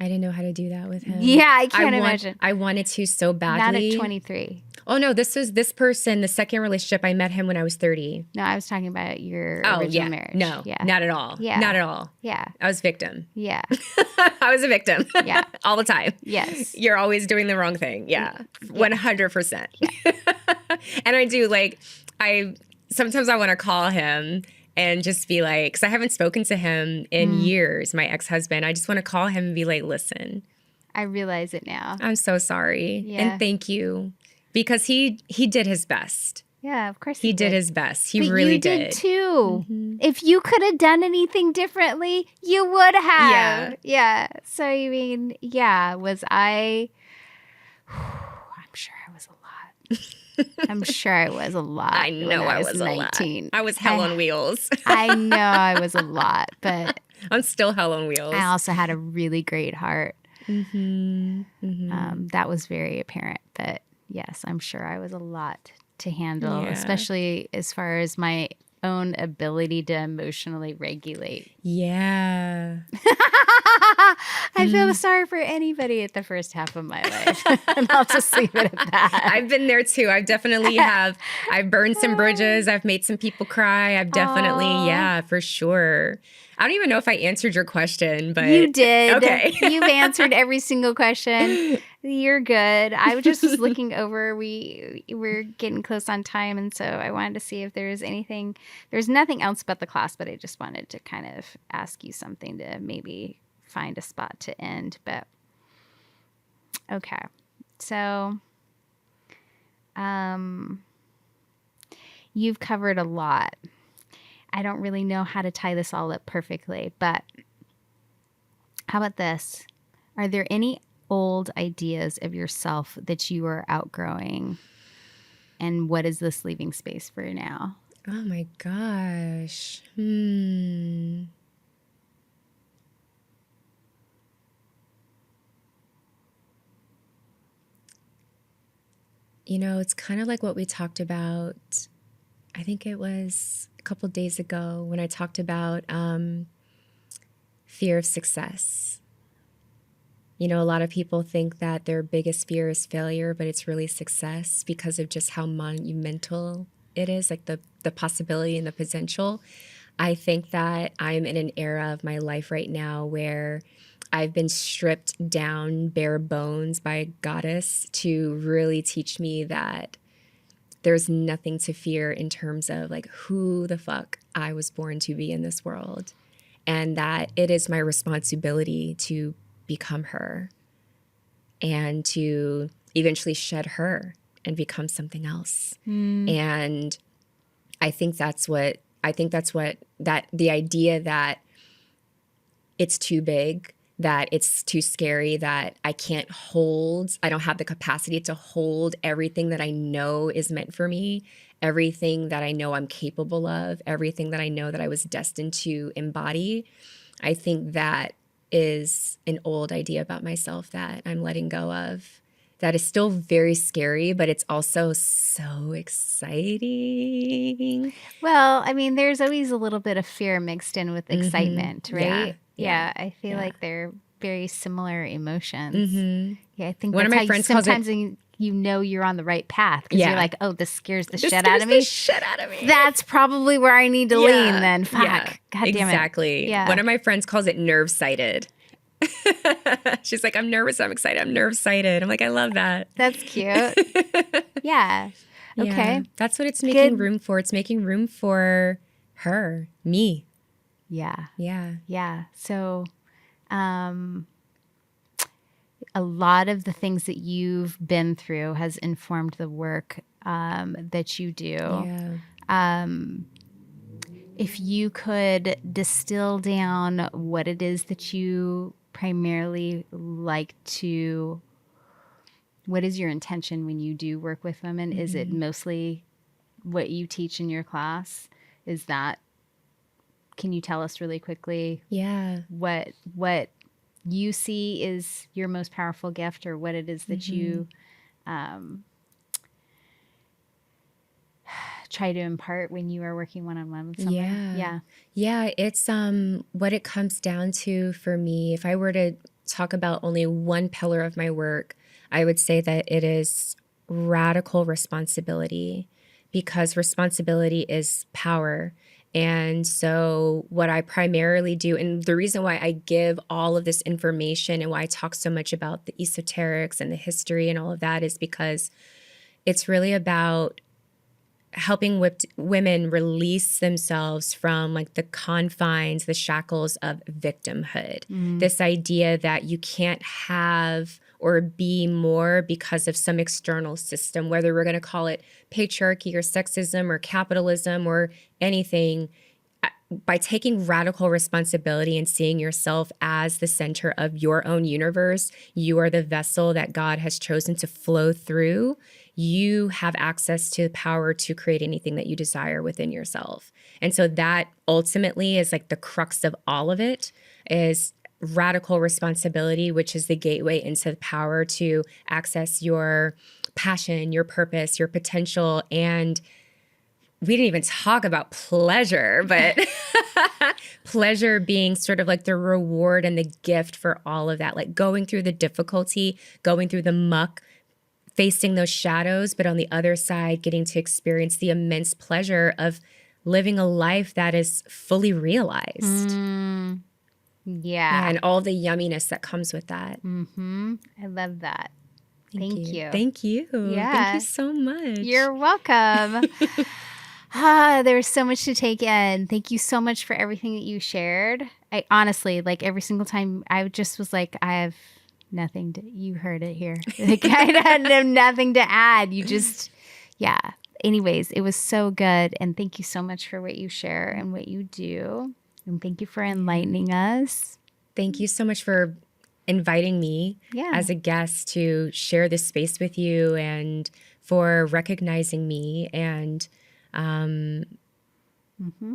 I didn't know how to do that with him. Yeah, I can't imagine. I wanted to so badly. Not at 23. Oh, no, this person, the second relationship, I met him when I was 30. No, I was talking about your original marriage. No, not at all. Yeah. Not at all. Yeah. I was victim. Yeah. I was a victim. Yeah. All the time. Yes. You're always doing the wrong thing. Yeah. 100%. Yeah. And I do sometimes I want to call him and just be like, because I haven't spoken to him in years, my ex-husband. I just want to call him and be like, listen. I realize it now. I'm so sorry. Yeah. And thank you. Because he did his best. Yeah, of course he did his best. He but really you did too. If you could have done anything differently, you would have. Yeah. So was I? I'm sure I was a lot. I'm sure I was a lot. I know I was 19. A lot. I was hell on wheels. I know I was a lot, but I'm still hell on wheels. I also had a really great heart. That was very apparent. But yes, I'm sure I was a lot to handle, especially as far as my own ability to emotionally regulate. Yeah. I feel sorry for anybody at the first half of my life. And I'll just leave it at that. I've been there too. I've burned some bridges. I've made some people cry. I've definitely, yeah, for sure. I don't even know if I answered your question, but you did. Okay. You've answered every single question. You're good. I just was looking over. We're getting close on time, and so I wanted to see if there was anything. There's nothing else about the class, but I just wanted to kind of ask you something to maybe find a spot to end. But okay, so you've covered a lot. I don't really know how to tie this all up perfectly, but how about this? Are there any old ideas of yourself that you are outgrowing? And what is this leaving space for now? Oh my gosh. It's kind of like what we talked about. I think it was a couple days ago when I talked about fear of success. A lot of people think that their biggest fear is failure, but it's really success because of just how monumental it is, like the possibility and the potential. I think that I'm in an era of my life right now where I've been stripped down bare bones by a goddess to really teach me that there's nothing to fear in terms of like who the fuck I was born to be in this world. And that it is my responsibility to become her and to eventually shed her and become something else. And I think that's what the idea that it's too big, that it's too scary, that I don't have the capacity to hold everything that I know is meant for me, everything that I know I'm capable of, everything that I know that I was destined to embody. I think that is an old idea about myself that I'm letting go of. That is still very scary, but it's also so exciting. Well, I mean, there's always a little bit of fear mixed in with excitement, right? Yeah. I feel like they're very similar emotions. Yeah, I think One of my friends calls it, sometimes you know you're on the right path because you're like, oh, this scares the shit out of me. That's probably where I need to lean then. Fuck. Yeah, God damn it. Exactly. Yeah. One of my friends calls it nerve-sighted. She's like, I'm nervous, I'm excited, I'm nerve-sighted. I'm like, I love that. That's cute. Yeah. Okay. Yeah, that's what it's making room for. It's making room for her, me. Yeah. Yeah. Yeah. So a lot of the things that you've been through has informed the work that you do. Yeah. If you could distill down what it is that you primarily like to, what is your intention when you do work with women? Is it mostly what you teach in your class? Can you tell us really quickly? Yeah. What you see is your most powerful gift, or what it is that you try to impart when you are working one-on-one with someone? Yeah, it's what it comes down to for me. If I were to talk about only one pillar of my work, I would say that it is radical responsibility, because responsibility is power. And so what I primarily do, and the reason why I give all of this information and why I talk so much about the esoterics and the history and all of that, is because it's really about helping women release themselves from like the confines, the shackles of victimhood. This idea that you can't have or be more because of some external system, whether we're going to call it patriarchy or sexism or capitalism or anything. By taking radical responsibility and seeing yourself as the center of your own universe, you are the vessel that God has chosen to flow through. You have access to the power to create anything that you desire within yourself. And so that ultimately is like the crux of all of it, is radical responsibility, which is the gateway into the power to access your passion, your purpose, your potential, and we didn't even talk about pleasure, but pleasure being sort of like the reward and the gift for all of that, like going through the difficulty, going through the muck, facing those shadows, but on the other side, getting to experience the immense pleasure of living a life that is fully realized. Yeah. And all the yumminess that comes with that. I love that. Thank you. Thank you. Yeah. Thank you so much. You're welcome. There's so much to take in. Thank you so much for everything that you shared. I honestly, like every single time, I just was like, I have nothing to, you heard it here. Like, I had nothing to add. You just, yeah. Anyways, it was so good. And thank you so much for what you share and what you do. And thank you for enlightening us. Thank you so much for inviting me as a guest to share this space with you, and for recognizing me, and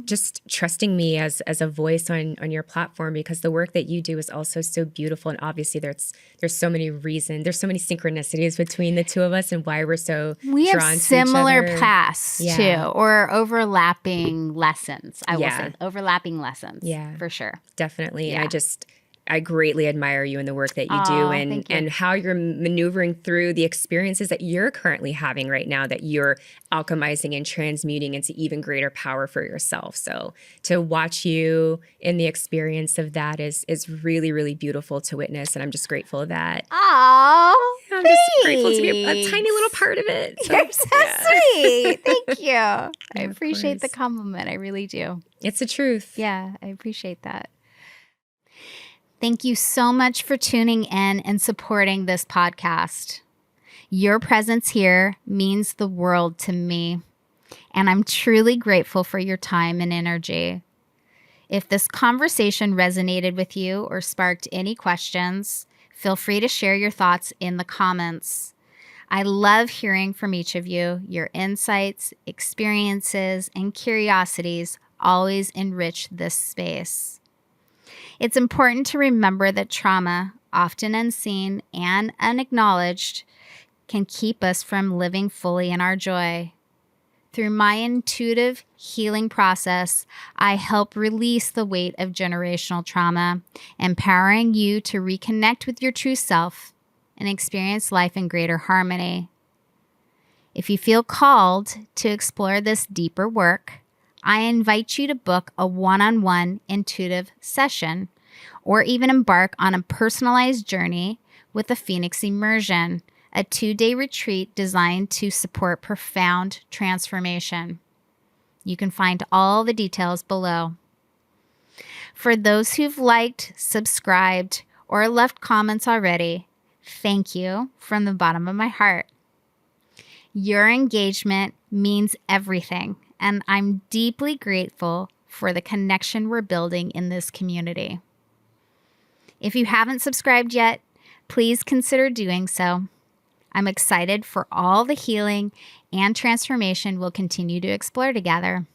just trusting me as a voice on your platform, because the work that you do is also so beautiful. And obviously there's so many reasons, there's so many synchronicities between the two of us and why we're so we drawn have to similar each other. paths too, or overlapping lessons. I will say overlapping lessons. Yeah, for sure. Definitely. And I greatly admire you and the work that you do, and how you're maneuvering through the experiences that you're currently having right now, that you're alchemizing and transmuting into even greater power for yourself. So to watch you in the experience of that is really, really beautiful to witness. And I'm just grateful of that. Oh, I'm just grateful to be a tiny little part of it. So, you're so sweet. Thank you. I appreciate the compliment. I really do. It's the truth. Yeah, I appreciate that. Thank you so much for tuning in and supporting this podcast. Your presence here means the world to me, and I'm truly grateful for your time and energy. If this conversation resonated with you or sparked any questions, feel free to share your thoughts in the comments. I love hearing from each of you. Your insights, experiences, and curiosities always enrich this space. It's important to remember that trauma, often unseen and unacknowledged, can keep us from living fully in our joy. Through my intuitive healing process, I help release the weight of generational trauma, empowering you to reconnect with your true self and experience life in greater harmony. If you feel called to explore this deeper work, I invite you to book a one-on-one intuitive session, or even embark on a personalized journey with a Phoenix Immersion, a 2-day retreat designed to support profound transformation. You can find all the details below. For those who've liked, subscribed, or left comments already, thank you from the bottom of my heart. Your engagement means everything, and I'm deeply grateful for the connection we're building in this community. If you haven't subscribed yet, please consider doing so. I'm excited for all the healing and transformation we'll continue to explore together.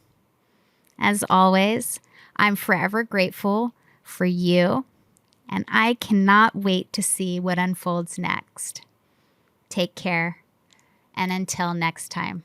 As always, I'm forever grateful for you, and I cannot wait to see what unfolds next. Take care, and until next time.